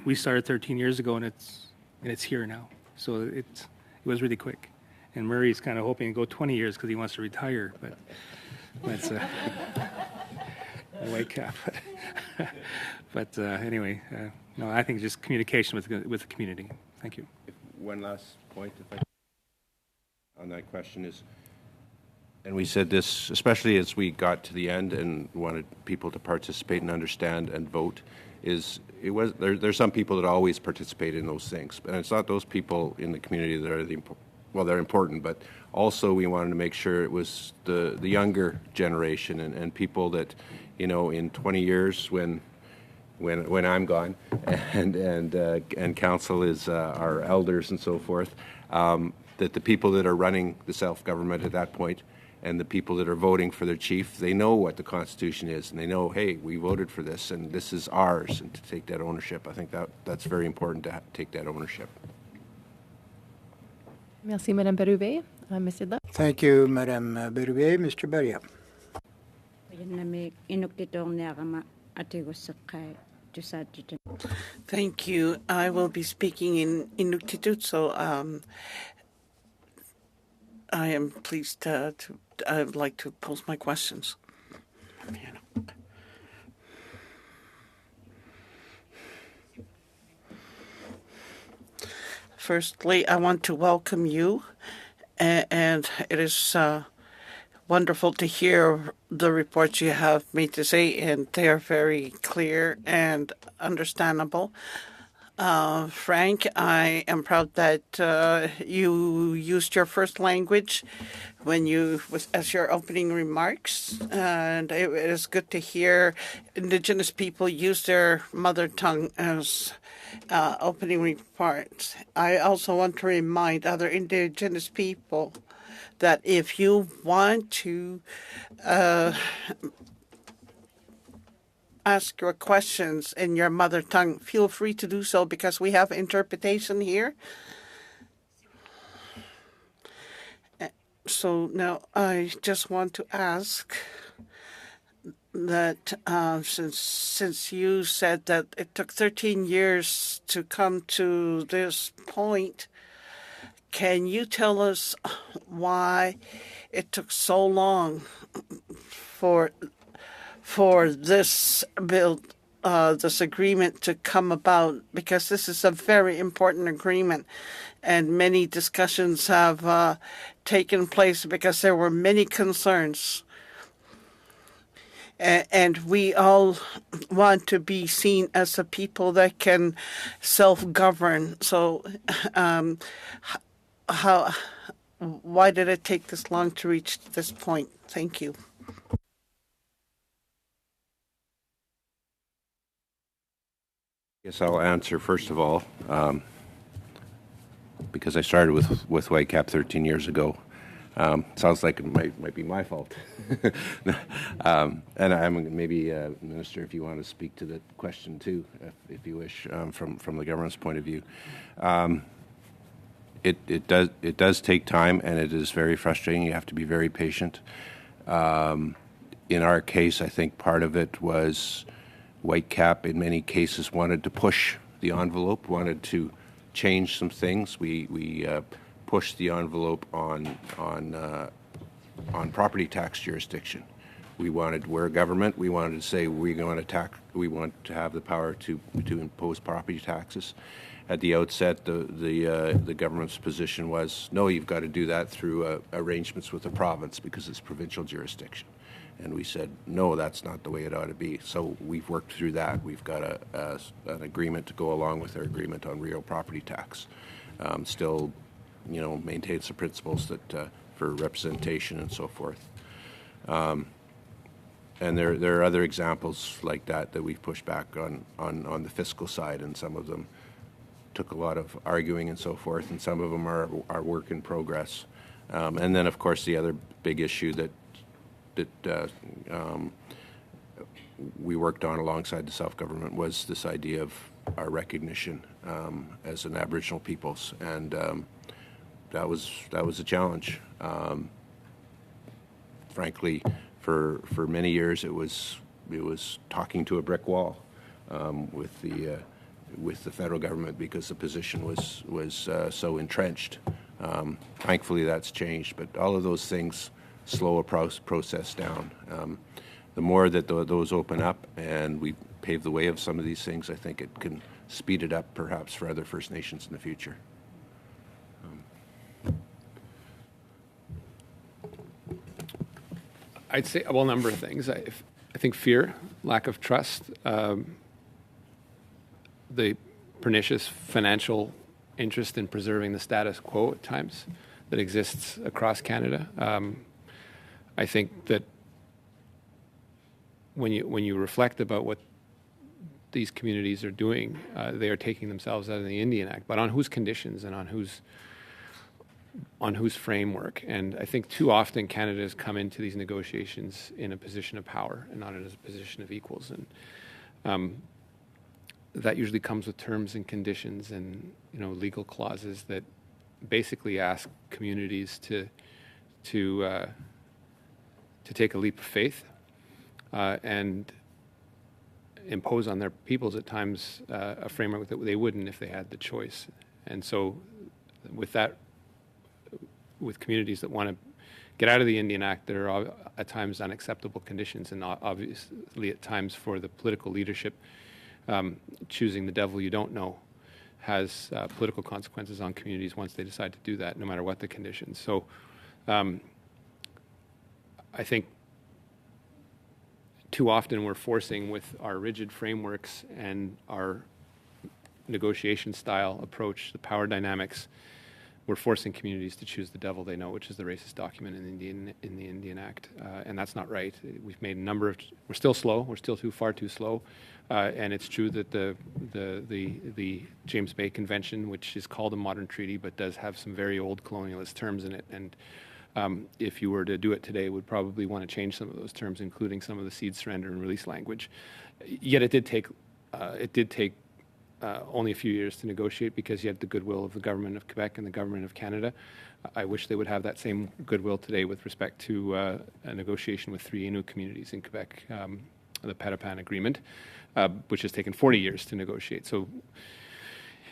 [SPEAKER 4] we started 13 years ago, and it's here now. So it was really quick. And Murray's kind of hoping to go 20 years because he wants to retire, but that's Whitecap. But anyway, no, I think just communication with the community. Thank you.
[SPEAKER 5] One last point, on that question is, and we said this, especially as we got to the end and wanted people to participate and understand and vote, there's some people that always participate in those things, and it's not those people in the community that are they're important, but also we wanted to make sure it was the younger generation and people that, in 20 years when I'm gone and council is our elders and so forth, that the people that are running the self-government at that point and the people that are voting for their chief, they know what the Constitution is, and they know, hey, we voted for this, and this is ours, and to take that ownership. I think that's very important to take that ownership.
[SPEAKER 1] Merci, Madame Berube. Mr. Love.
[SPEAKER 2] Thank you, Madame Berube. Mr. Beria.
[SPEAKER 11] Thank you. I will be speaking in Inuktitut, so I am pleased I would like to pose my questions. Firstly, I want to welcome you, and it is wonderful to hear the reports you have made today, and they are very clear and understandable. Frank, I am proud that you used your first language as your opening remarks, and it is good to hear Indigenous people use their mother tongue as opening remarks. I also want to remind other Indigenous people that if you want to ask your questions in your mother tongue, feel free to do so because we have interpretation here. So now I just want to ask that since you said that it took 13 years to come to this point, can you tell us why it took so long for this bill, this agreement to come about? Because this is a very important agreement, and many discussions have taken place because there were many concerns. And we all want to be seen as a people that can self-govern. So why did it take this long to reach this point? Thank you.
[SPEAKER 5] Yes, I'll answer first of all, because I started with Whitecap 13 years ago. Sounds like it might be my fault. And I'm maybe, Minister, if you want to speak to the question too, if you wish, from the government's point of view. It does take time, and it is very frustrating. You have to be very patient. In our case, I think part of it was Whitecap, in many cases, wanted to push the envelope, wanted to change some things. We pushed the envelope on property tax jurisdiction. We're a government. We wanted to say we want to have the power to impose property taxes. At the outset, the government's position was, no, you've got to do that through arrangements with the province because it's provincial jurisdiction. And we said, no, that's not the way it ought to be. So we've worked through that. We've got an agreement to go along with our agreement on real property tax. Still, maintains the principles that for representation and so forth. And there are other examples like that we've pushed back on the fiscal side, and some of them took a lot of arguing and so forth, and some of them are work in progress. And then, of course, the other big issue that we worked on alongside the self-government was this idea of our recognition as an Aboriginal peoples, and that was a challenge. Frankly, for many years, it was talking to a brick wall with the federal government because the position was so entrenched. Thankfully, that's changed, but all of those things slow a process down. The more that those open up and we pave the way of some of these things, I think it can speed it up perhaps for other First Nations in the future.
[SPEAKER 6] I'd say, well, a number of things. I think fear, lack of trust, the pernicious financial interest in preserving the status quo at times that exists across Canada. I think that when you reflect about what these communities are doing, they are taking themselves out of the Indian Act, but on whose conditions and on whose framework. And I think too often Canada has come into these negotiations in a position of power and not as a position of equals. And that usually comes with terms and conditions and legal clauses that basically ask communities to take a leap of faith and impose on their peoples at times a framework that they wouldn't if they had the choice. And so with communities that want to get out of the Indian Act, there are at times unacceptable conditions, and obviously at times for the political leadership, choosing the devil you don't know has political consequences on communities once they decide to do that, no matter what the conditions. So I think too often we're forcing, with our rigid frameworks and our negotiation style approach, the power dynamics, we're forcing communities to choose the devil they know, which is the racist document in the Indian Act, and that's not right. We've made a number of. We're still slow. We're still far too slow, and it's true that the James Bay Convention, which is called a modern treaty, but does have some very old colonialist terms in it, and if you were to do it today, would probably want to change some of those terms, including some of the cede, surrender, and release language. Yet it did take only a few years to negotiate because you had the goodwill of the government of Quebec and the government of Canada. I wish they would have that same goodwill today with respect to a negotiation with 3 Innu communities in Quebec, the Petapan Agreement, which has taken 40 years to negotiate. So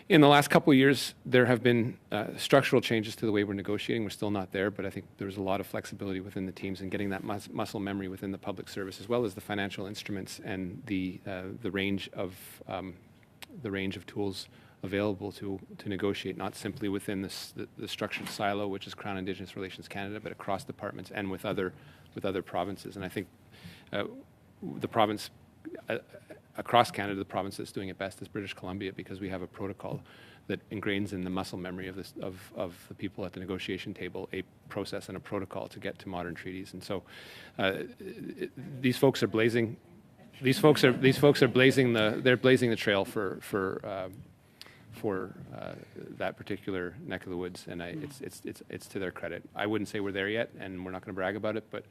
[SPEAKER 6] in the last couple of years, there have been structural changes to the way we're negotiating. We're still not there, but I think there's a lot of flexibility within the teams and getting that muscle memory within the public service, as well as the financial instruments and the range of tools available to negotiate, not simply within the structured silo, which is Crown Indigenous Relations Canada, but across departments and with other provinces. And I think the province across Canada, the province that's doing it best is British Columbia, because we have a protocol that ingrains in the muscle memory of the people at the negotiation table a process and a protocol to get to modern treaties. And so these folks are blazing. These folks are blazing the trail for that particular neck of the woods, and it's to their credit. I wouldn't say we're there yet, and we're not going to brag about it, but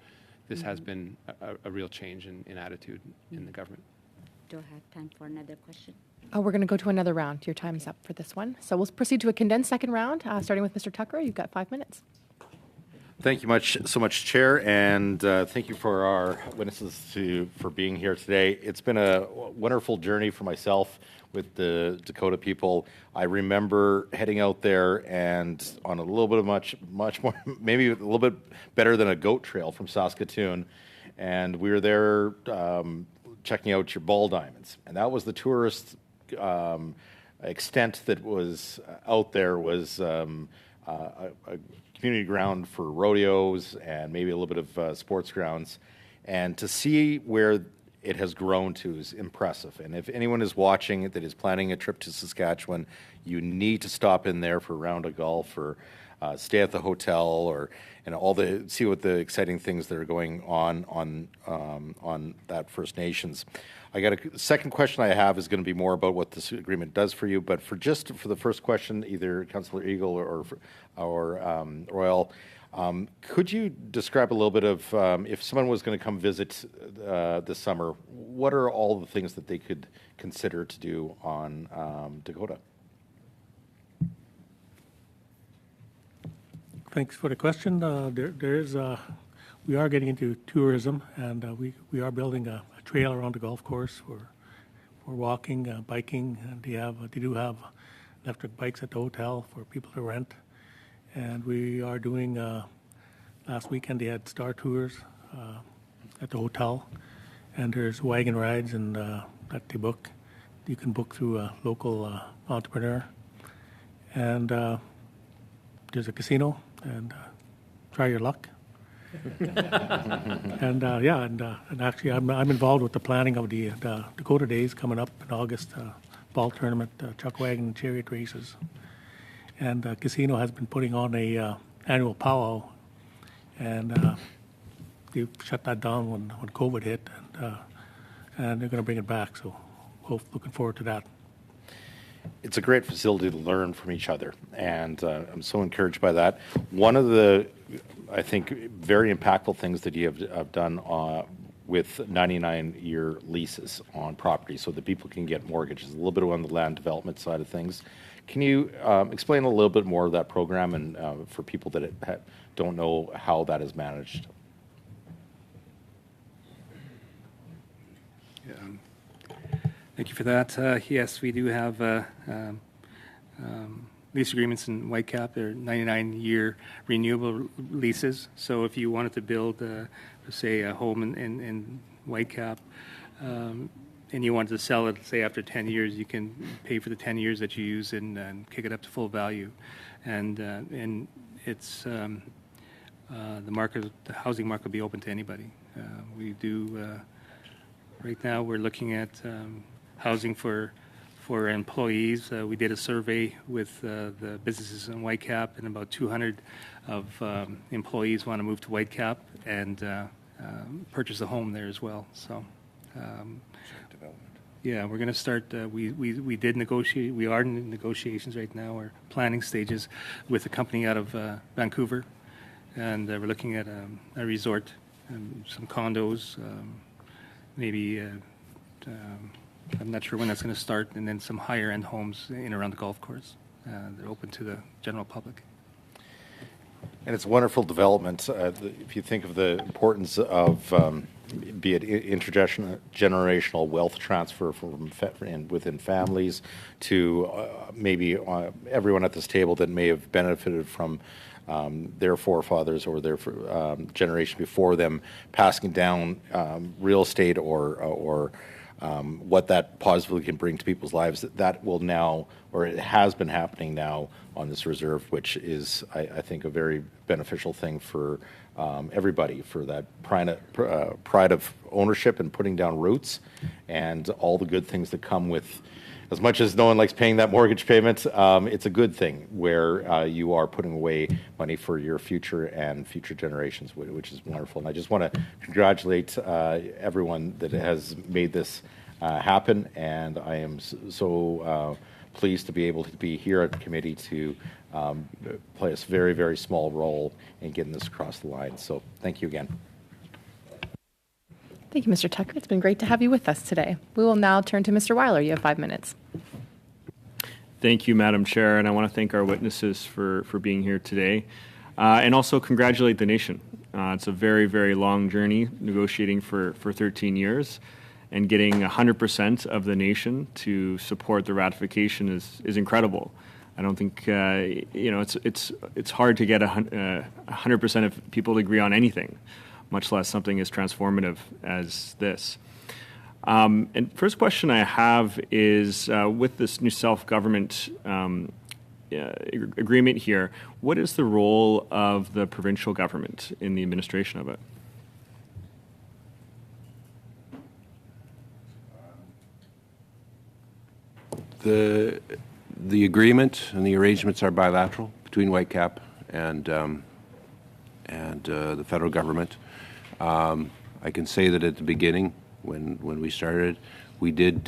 [SPEAKER 6] this has been a real change in attitude in the government.
[SPEAKER 12] Do I have time for another question?
[SPEAKER 1] We're going to go to another round. Your time's up for this one. So we'll proceed to a condensed second round, starting with Mr. Tucker. You've got 5 minutes.
[SPEAKER 13] Thank you so much, Chair, and thank you for our witnesses for being here today. It's been a wonderful journey for myself with the Dakota people. I remember heading out there and on a little bit of much more, maybe a little bit better than a goat trail from Saskatoon, and we were there checking out your ball diamonds, and that was the tourist extent that was out there was a community ground for rodeos and maybe a little bit of sports grounds. And to see where it has grown to is impressive. And if anyone is watching that is planning a trip to Saskatchewan, you need to stop in there for a round of golf or stay at the hotel see what the exciting things that are going on that First Nations. I got a second question I have is going to be more about what this agreement does for you, but for the first question, either Councillor Eagle or Royal, could you describe a little bit of if someone was going to come visit this summer, what are all the things that they could consider to do on Dakota?
[SPEAKER 3] Thanks for the question. We are getting into tourism, and we are building a trail around the golf course for walking, biking, and they do have electric bikes at the hotel for people to rent. And we are doing, last weekend they had Star Tours at the hotel, and there's wagon rides and that they book. You can book through a local entrepreneur. And there's a casino, and try your luck. And actually I'm involved with the planning of the Dakota Days coming up in August, ball tournament, chuck wagon and chariot races. And the casino has been putting on a annual powwow, and they shut that down when COVID hit, and they're going to bring it back. So, looking forward to that.
[SPEAKER 13] It's a great facility to learn from each other, and I'm so encouraged by that. One of the, I think, very impactful things that you have done with 99-year leases on property so that people can get mortgages, a little bit on the land development side of things. Can you explain a little bit more of that program and for people that don't know how that is managed?
[SPEAKER 4] Thank you for that. Yes, we do have lease agreements in Whitecap. They're 99-year renewable leases. So if you wanted to build, say, a home in Whitecap, and you wanted to sell it, say, after 10 years, you can pay for the 10 years that you use and kick it up to full value. And it's the housing market will be open to anybody. We do right now. We're looking at housing for employees. We did a survey with the businesses in Whitecap, and about 200 of employees want to move to Whitecap and purchase a home there as well. So, yeah, we're going to start. We did negotiate. We are in negotiations right now, or planning stages, with a company out of Vancouver, and we're looking at a resort, some condos, maybe. I'm not sure when that's going to start, and then some higher-end homes in and around the golf course. They're open to the general public.
[SPEAKER 13] And it's a wonderful development. If you think of the importance of, be it intergenerational wealth transfer within families to maybe everyone at this table that may have benefited from their forefathers or their generation before them passing down real estate or what that positively can bring to people's lives, that will now, or it has been happening now on this reserve, which is, I think, a very beneficial thing for everybody, for that pride of ownership and putting down roots and all the good things that come with. As much as no one likes paying that mortgage payment, it's a good thing where you are putting away money for your future and future generations, which is wonderful. And I just want to congratulate everyone that has made this happen. And I am so pleased to be able to be here at the committee to play a very, very small role in getting this across the line. So thank you again.
[SPEAKER 1] Thank you, Mr. Tucker. It's been great to have you with us today. We will now turn to Mr. Weiler. You have 5 minutes.
[SPEAKER 10] Thank you, Madam Chair, and I want to thank our witnesses for being here today, and also congratulate the nation. It's a very, very long journey, negotiating for 13 years, and getting 100% of the nation to support the ratification is incredible. I don't think it's hard to get 100% of people to agree on anything, much less something as transformative as this. And first question I have is, with this new self-government agreement here, what is the role of the provincial government in the administration of it?
[SPEAKER 5] The agreement and the arrangements are bilateral between Whitecap and the federal government. I can say that at the beginning, when we started, we did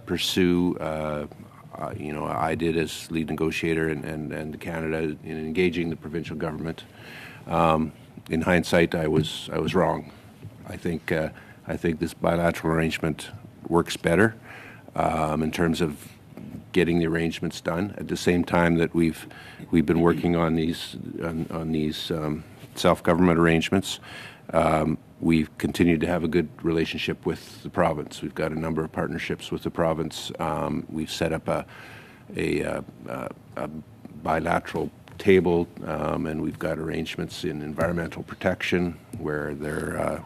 [SPEAKER 5] pursue, I did as lead negotiator and Canada in engaging the provincial government. In hindsight, I was wrong. I think this bilateral arrangement works better in terms of getting the arrangements done. At the same time that we've been working on these self-government arrangements. We've continued to have a good relationship with the province. We've got a number of partnerships with the province. We've set up a bilateral table, and we've got arrangements in environmental protection where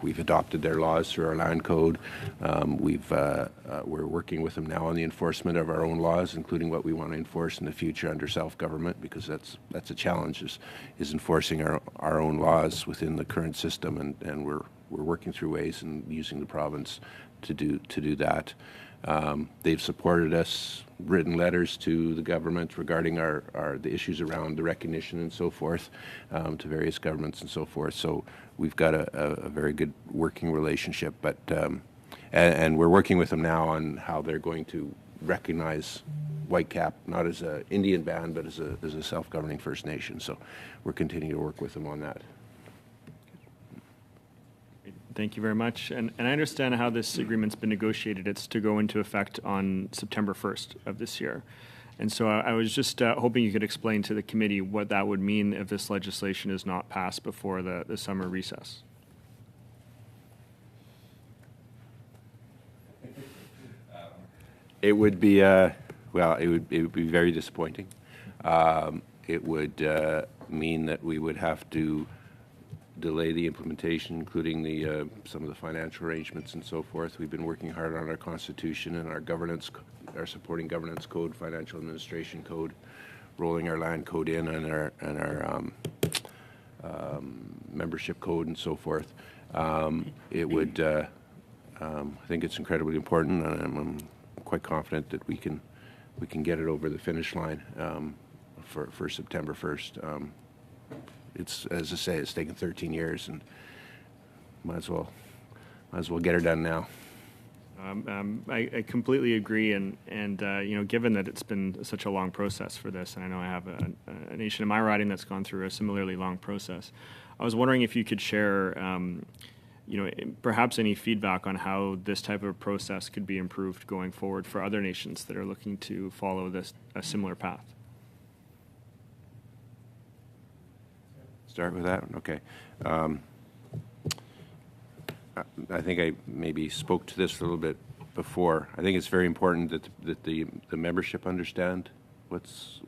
[SPEAKER 5] we've adopted their laws through our land code. We're working with them now on the enforcement of our own laws, including what we want to enforce in the future under self-government, because that's a challenge, is enforcing our own laws within the current system, and we're working through ways and using the province to do that. They've supported us, written letters to the government regarding the issues around the recognition and so forth, to various governments and so forth. So we've got a very good working relationship, but and we're working with them now on how they're going to recognize Whitecap not as an Indian band, but as a self-governing First Nation. So we're continuing to work with them on that.
[SPEAKER 10] Thank you very much. And I understand how this agreement's been negotiated. It's to go into effect on September 1st of this year. And so I was just hoping you could explain to the committee what that would mean if this legislation is not passed before the summer recess.
[SPEAKER 5] It would be it would be very disappointing. It would mean that we would have to delay the implementation, including some of the financial arrangements and so forth. We've been working hard on our constitution and our governance, our supporting governance code, financial administration code, rolling our land code in and our membership code and so forth. It would. I think it's incredibly important, and I'm quite confident that we can get it over the finish line for September 1st. It's, as I say, it's taken 13 years, and might as well get her done now.
[SPEAKER 10] I completely agree, and given that it's been such a long process for this, and I know I have a nation in my riding that's gone through a similarly long process, I was wondering if you could share, perhaps any feedback on how this type of process could be improved going forward for other nations that are looking to follow a similar path.
[SPEAKER 5] Start with that? Okay. I think I maybe spoke to this a little bit before. I think it's very important that the membership understand what's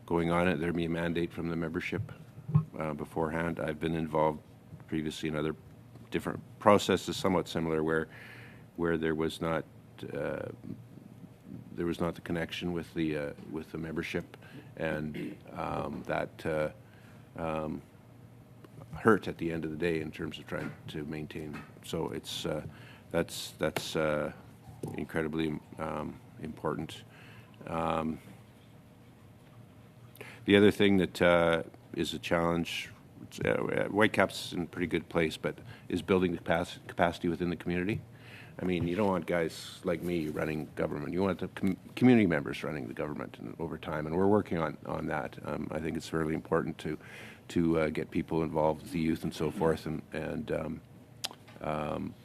[SPEAKER 5] going on. There be a mandate from the membership beforehand. I've been involved previously in other different processes, somewhat similar, where there was not the connection with the membership, and that hurt at the end of the day in terms of trying to maintain. So it's that's incredibly important. The other thing that is a challenge, Whitecap's in a pretty good place, but is building the capacity within the community. I mean, you don't want guys like me running government. You want the community members running the government over time, and we're working on that. I think it's really important to get people involved, the youth and so forth, and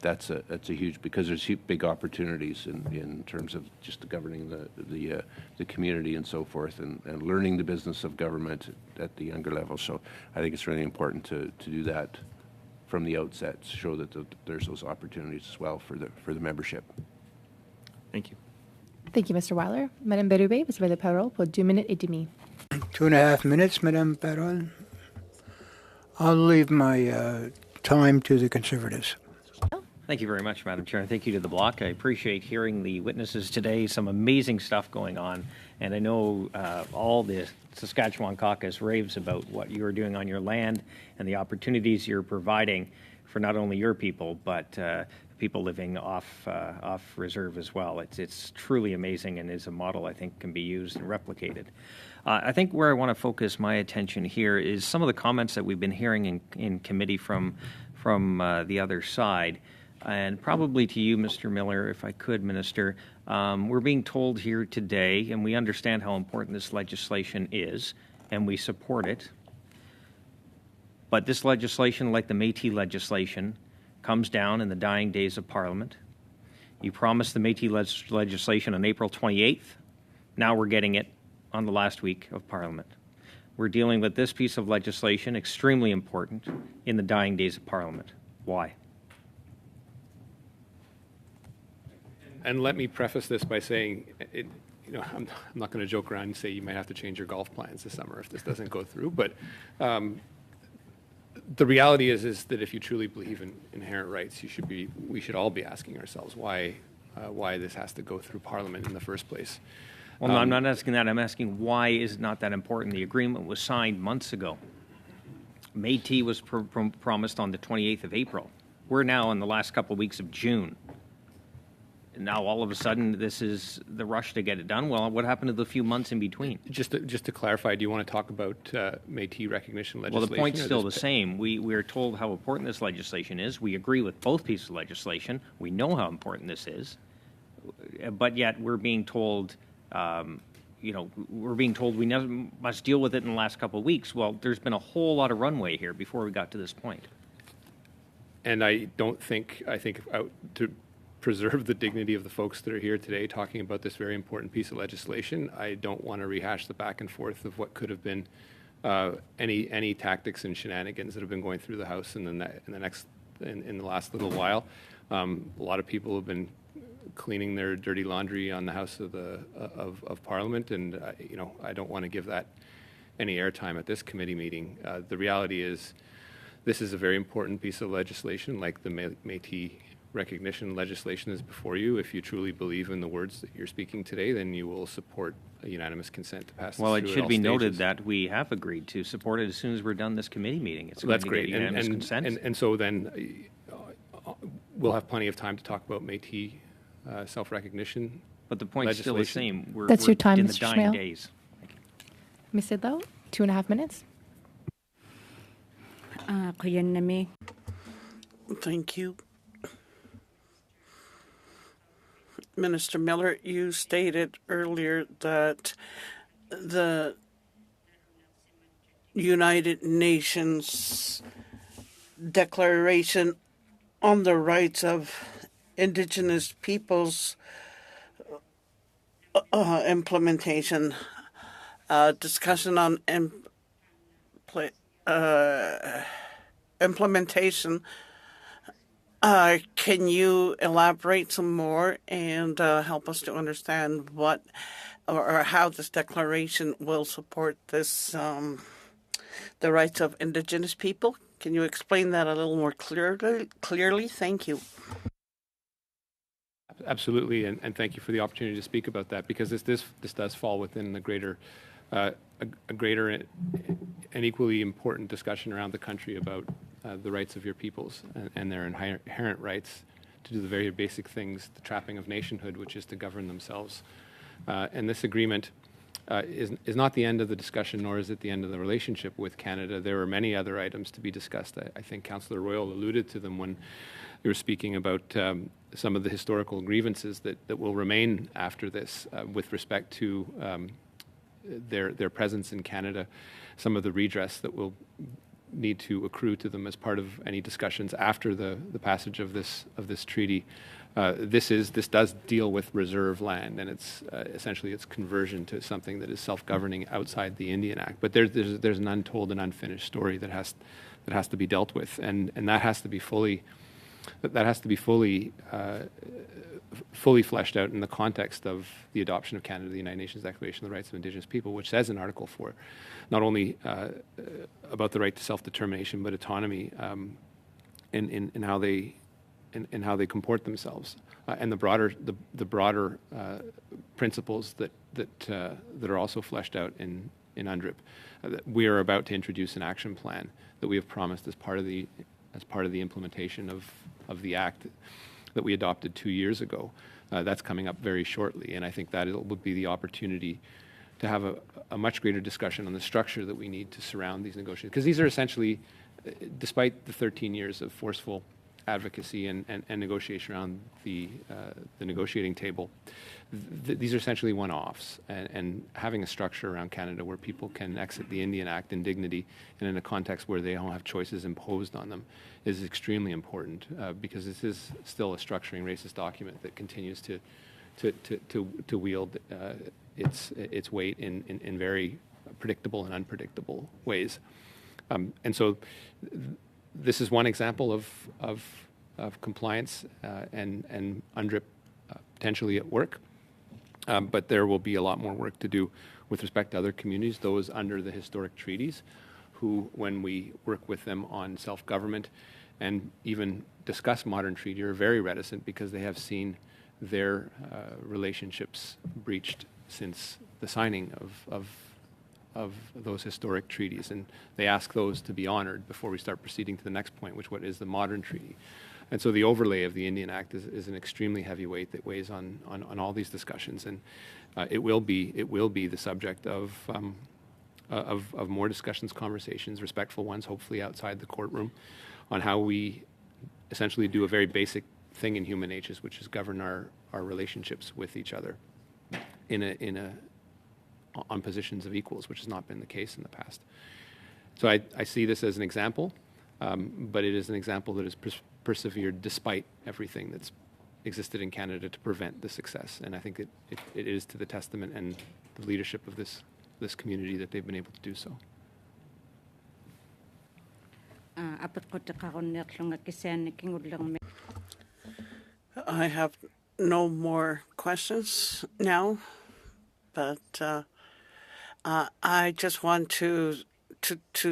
[SPEAKER 5] that's a huge, because there's big opportunities in terms of just governing the community and so forth, and learning the business of government at the younger level. So I think it's really important to do that from the outset, to show that there's those opportunities as well for the membership.
[SPEAKER 10] Thank you.
[SPEAKER 1] Thank you, Mr. Weiler. Madame Berube, vous avez la parole pour 2 minutes et demi.
[SPEAKER 2] 2.5 minutes, Madame Parole. I'll leave my time to the Conservatives.
[SPEAKER 14] Thank you very much, Madam Chair, and thank you to the bloc. I appreciate hearing the witnesses today. Some amazing stuff going on, and I know all the Saskatchewan caucus raves about what you are doing on your land and the opportunities you're providing for not only your people, but people living off reserve as well. It's truly amazing, and is a model I think can be used and replicated. I think where I want to focus my attention here is some of the comments that we've been hearing in committee from the other side. And probably to you, Mr. Miller, if I could, Minister, we're being told here today, and we understand how important this legislation is, and we support it. But this legislation, like the Métis legislation, comes down in the dying days of Parliament. You promised the Métis legislation on April 28th. Now we're getting it on the last week of Parliament. We're dealing with this piece of legislation, extremely important, in the dying days of Parliament. Why?
[SPEAKER 6] And let me preface this by saying, I'm not going to joke around and say you might have to change your golf plans this summer if this doesn't go through. But the reality is that if you truly believe in inherent rights, we should all be asking ourselves why this has to go through Parliament in the first place.
[SPEAKER 14] Well, no, I'm not asking that. I'm asking why is it not that important? The agreement was signed months ago. Métis was promised on the 28th of April. We're now in the last couple of weeks of June. And now all of a sudden this is the rush to get it done. Well, what happened to the few months in between?
[SPEAKER 6] Just to clarify, do you want to talk about Métis recognition legislation?
[SPEAKER 14] Well, the point's still the same. We're told how important this legislation is. We agree with both pieces of legislation. We know how important this is. But yet we're being told, we never must deal with it in the last couple of weeks. Well, there's been a whole lot of runway here before we got to this point.
[SPEAKER 6] And I think to preserve the dignity of the folks that are here today talking about this very important piece of legislation, I don't want to rehash the back and forth of what could have been any tactics and shenanigans that have been going through the House in the last little while. A lot of people have been cleaning their dirty laundry on the House of Parliament, and I don't want to give that any airtime at this committee meeting. The reality is, this is a very important piece of legislation, like the Métis recognition legislation is before you. If you truly believe in the words that you're speaking today, then you will support a unanimous consent to pass this
[SPEAKER 14] Well, it
[SPEAKER 6] through at
[SPEAKER 14] should
[SPEAKER 6] all
[SPEAKER 14] be
[SPEAKER 6] stages.
[SPEAKER 14] noted that we have agreed to support it as soon as we're done this committee meeting. It's
[SPEAKER 6] That's
[SPEAKER 14] going to
[SPEAKER 6] great.
[SPEAKER 14] get unanimous consent.
[SPEAKER 6] And so then we'll have plenty of time to talk about Métis self-recognition.
[SPEAKER 14] But the point's still the same.
[SPEAKER 1] That's your time,
[SPEAKER 14] in the
[SPEAKER 1] Mr.
[SPEAKER 14] dying
[SPEAKER 1] Schmale.
[SPEAKER 14] days.
[SPEAKER 1] Ms. Sidlow, 2.5 minutes.
[SPEAKER 11] Thank you. Minister Miller, you stated earlier that the United Nations Declaration on the Rights of Indigenous Peoples implementation, discussion on implementation. Can you elaborate some more and help us to understand what or how this declaration will support this, the rights of Indigenous people? Can you explain that a little more clearly? Thank you.
[SPEAKER 6] Absolutely, and thank you for the opportunity to speak about that, because this does fall within the greater a greater and equally important discussion around the country about the rights of your peoples and their inherent rights to do the very basic things, the trapping of nationhood, which is to govern themselves. And this agreement is not the end of the discussion, nor is it the end of the relationship with Canada. There are many other items to be discussed. I think Councillor Royal alluded to them when they were speaking about some of the historical grievances that will remain after this with respect to their presence in Canada, some of the redress that will need to accrue to them as part of any discussions after the passage of this treaty. This does deal with reserve land, and it's essentially its conversion to something that is self-governing outside the Indian Act. But there's an untold and unfinished story that has to be dealt with, and that has to be fully fully fleshed out in the context of the adoption of Canada, the United Nations Declaration of the Rights of Indigenous People, which says in Article 4 not only about the right to self-determination but autonomy in how they comport themselves, and the broader principles that are also fleshed out in UNDRIP. We are about to introduce an action plan that we have promised as part of the implementation of the Act that we adopted 2 years ago. That's coming up very shortly, and I think that it would be the opportunity to have a much greater discussion on the structure that we need to surround these negotiations. Because these are essentially, despite the 13 years of forceful advocacy and negotiation around the negotiating table, these are essentially one-offs, and having a structure around Canada where people can exit the Indian Act in dignity and in a context where they don't have choices imposed on them is extremely important, because this is still a structuring racist document that continues to wield its weight in very predictable and unpredictable ways. And so this is one example of compliance and UNDRIP potentially at work. But there will be a lot more work to do with respect to other communities, those under the historic treaties, who, when we work with them on self-government and even discuss modern treaty, are very reticent because they have seen their relationships breached since the signing of those historic treaties. And they ask those to be honored before we start proceeding to the next point, which is the modern treaty. And so the overlay of the Indian Act is an extremely heavy weight that weighs on all these discussions, and it will be the subject of more discussions, conversations, respectful ones, hopefully outside the courtroom, on how we essentially do a very basic thing in human nature, which is govern our relationships with each other on positions of equals, which has not been the case in the past. So I see this as an example, but it is an example that has persevered despite everything that's existed in Canada to prevent the success. And I think it is to the testament and the leadership of this community that they've been able to do so.
[SPEAKER 11] I have no more questions now, but I just want to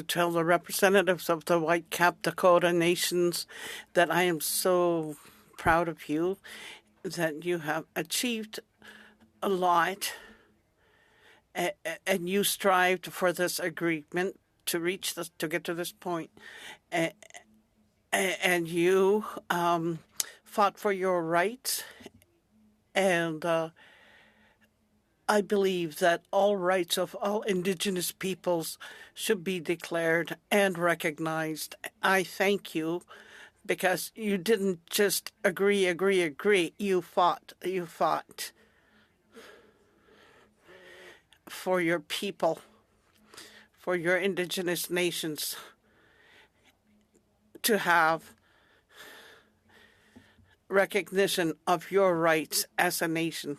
[SPEAKER 11] tell the representatives of the Whitecap Dakota Nations that I am so proud of you, that you have achieved a lot, and you strived for this agreement to reach this, to get to this point, and you fought for your rights, and I believe that all rights of all Indigenous peoples should be declared and recognized. I thank you, because you didn't just agree. You fought for your people, for your Indigenous nations to have recognition of your rights as a nation.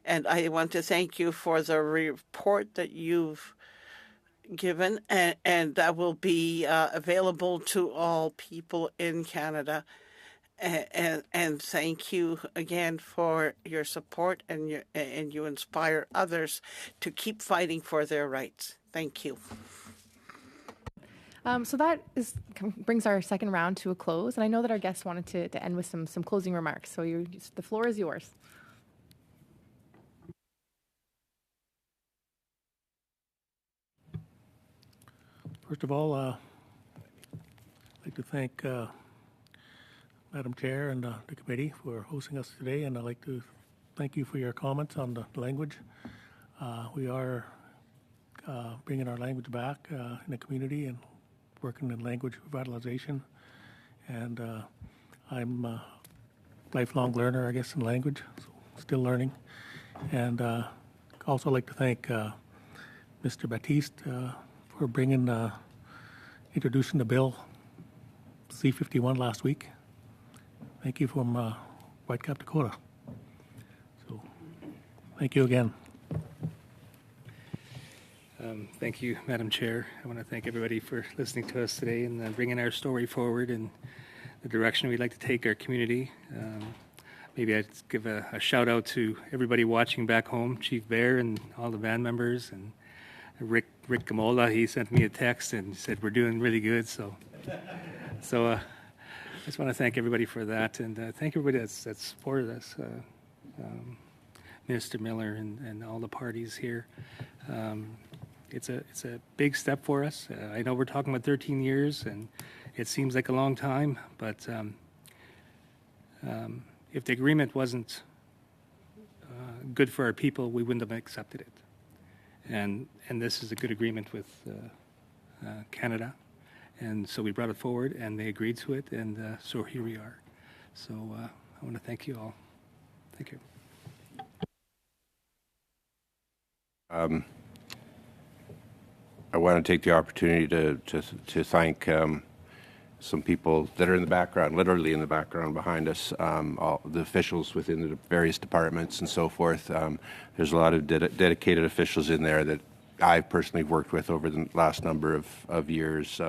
[SPEAKER 11] And I want to thank you for the report that you've given, and that will be available to all people in Canada. And thank you again for your support, and you inspire others to keep fighting for their rights. Thank you.
[SPEAKER 1] So that brings our second round to a close, and I know that our guests wanted to end with some closing remarks. So the floor is yours.
[SPEAKER 3] First of all, I'd like to thank Madam Chair and the committee for hosting us today, and I'd like to thank you for your comments on the language. We are bringing our language back in the community and working in language revitalization, and I'm a lifelong learner, I guess, in language, so still learning. And also like to thank Mr. Baptiste for introducing the bill C-51 last week. Thank you from Whitecap, Dakota. So, thank you again.
[SPEAKER 4] Thank you, Madam Chair. I want to thank everybody for listening to us today and bringing our story forward in the direction we'd like to take our community. Maybe I'd give a shout out to everybody watching back home, Chief Bear and all the band members, and Rick Gamola. He sent me a text and said we're doing really good. So I just want to thank everybody for that, and thank everybody that's supported us, Minister Miller and all the parties here. It's a big step for us. I know we're talking about 13 years, and it seems like a long time, but if the agreement wasn't good for our people, we wouldn't have accepted it. And this is a good agreement with Canada, and so we brought it forward, and they agreed to it, and so here we are. So I want to thank you all. Thank you.
[SPEAKER 5] I want to take the opportunity to thank some people that are in the background, literally in the background behind us, all the officials within the various departments and so forth. There's a lot of dedicated officials in there that I've personally worked with over the last number of years.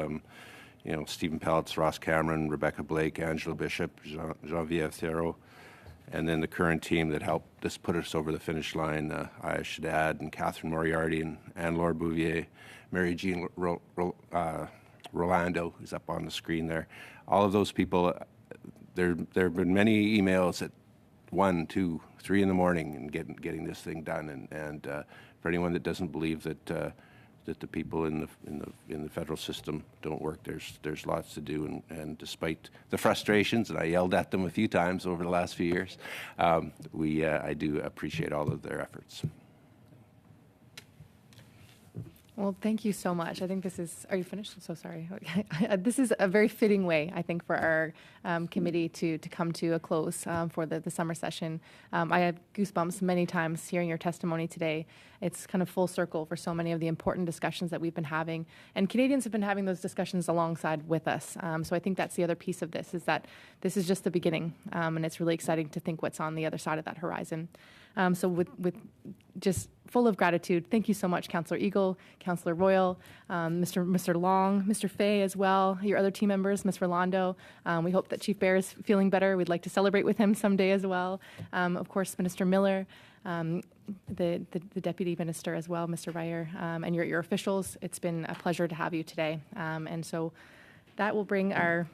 [SPEAKER 5] Stephen Peltz, Ross Cameron, Rebecca Blake, Angela Bishop, Genevieve Theroux, and then the current team that helped us put us over the finish line, I should add, and Catherine Moriarty and Anne-Laure Bouvier, Mary Jean Rolando, who's up on the screen there. All of those people, there have been many emails at 1, 2, 3 in the morning and getting this thing done. And for anyone that doesn't believe that the people in the federal system don't work, there's lots to do. And despite the frustrations, and I yelled at them a few times over the last few years, I do appreciate all of their efforts.
[SPEAKER 1] Well, thank you so much. I think this is, are you finished? I'm so sorry. This is a very fitting way, I think, for our committee to come to a close for the summer session. I have goosebumps many times hearing your testimony today. It's kind of full circle for so many of the important discussions that we've been having. And Canadians have been having those discussions alongside with us. So I think that's the other piece of this, is that this is just the beginning. And it's really exciting to think what's on the other side of that horizon. So with just full of gratitude, thank you so much, Councillor Eagle, Councillor Royal, Mr. Long, Mr. Fay as well, your other team members, Ms. Rolando. We hope that Chief Bear is feeling better. We'd like to celebrate with him someday as well. Of course, Minister Miller, the Deputy Minister as well, Mr. Ryer, and your officials. It's been a pleasure to have you today. And so that will bring our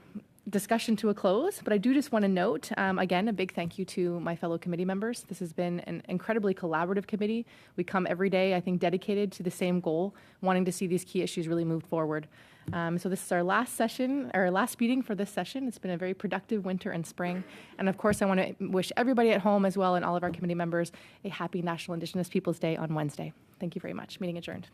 [SPEAKER 1] discussion to a close, but I do just want to note, again, a big thank you to my fellow committee members. This has been an incredibly collaborative committee. We come every day, I think, dedicated to the same goal, wanting to see these key issues really move forward. So this is our last session, our last meeting for this session. It's been a very productive winter and spring. And of course, I want to wish everybody at home as well, and all of our committee members, a happy National Indigenous Peoples Day on Wednesday. Thank you very much. Meeting adjourned.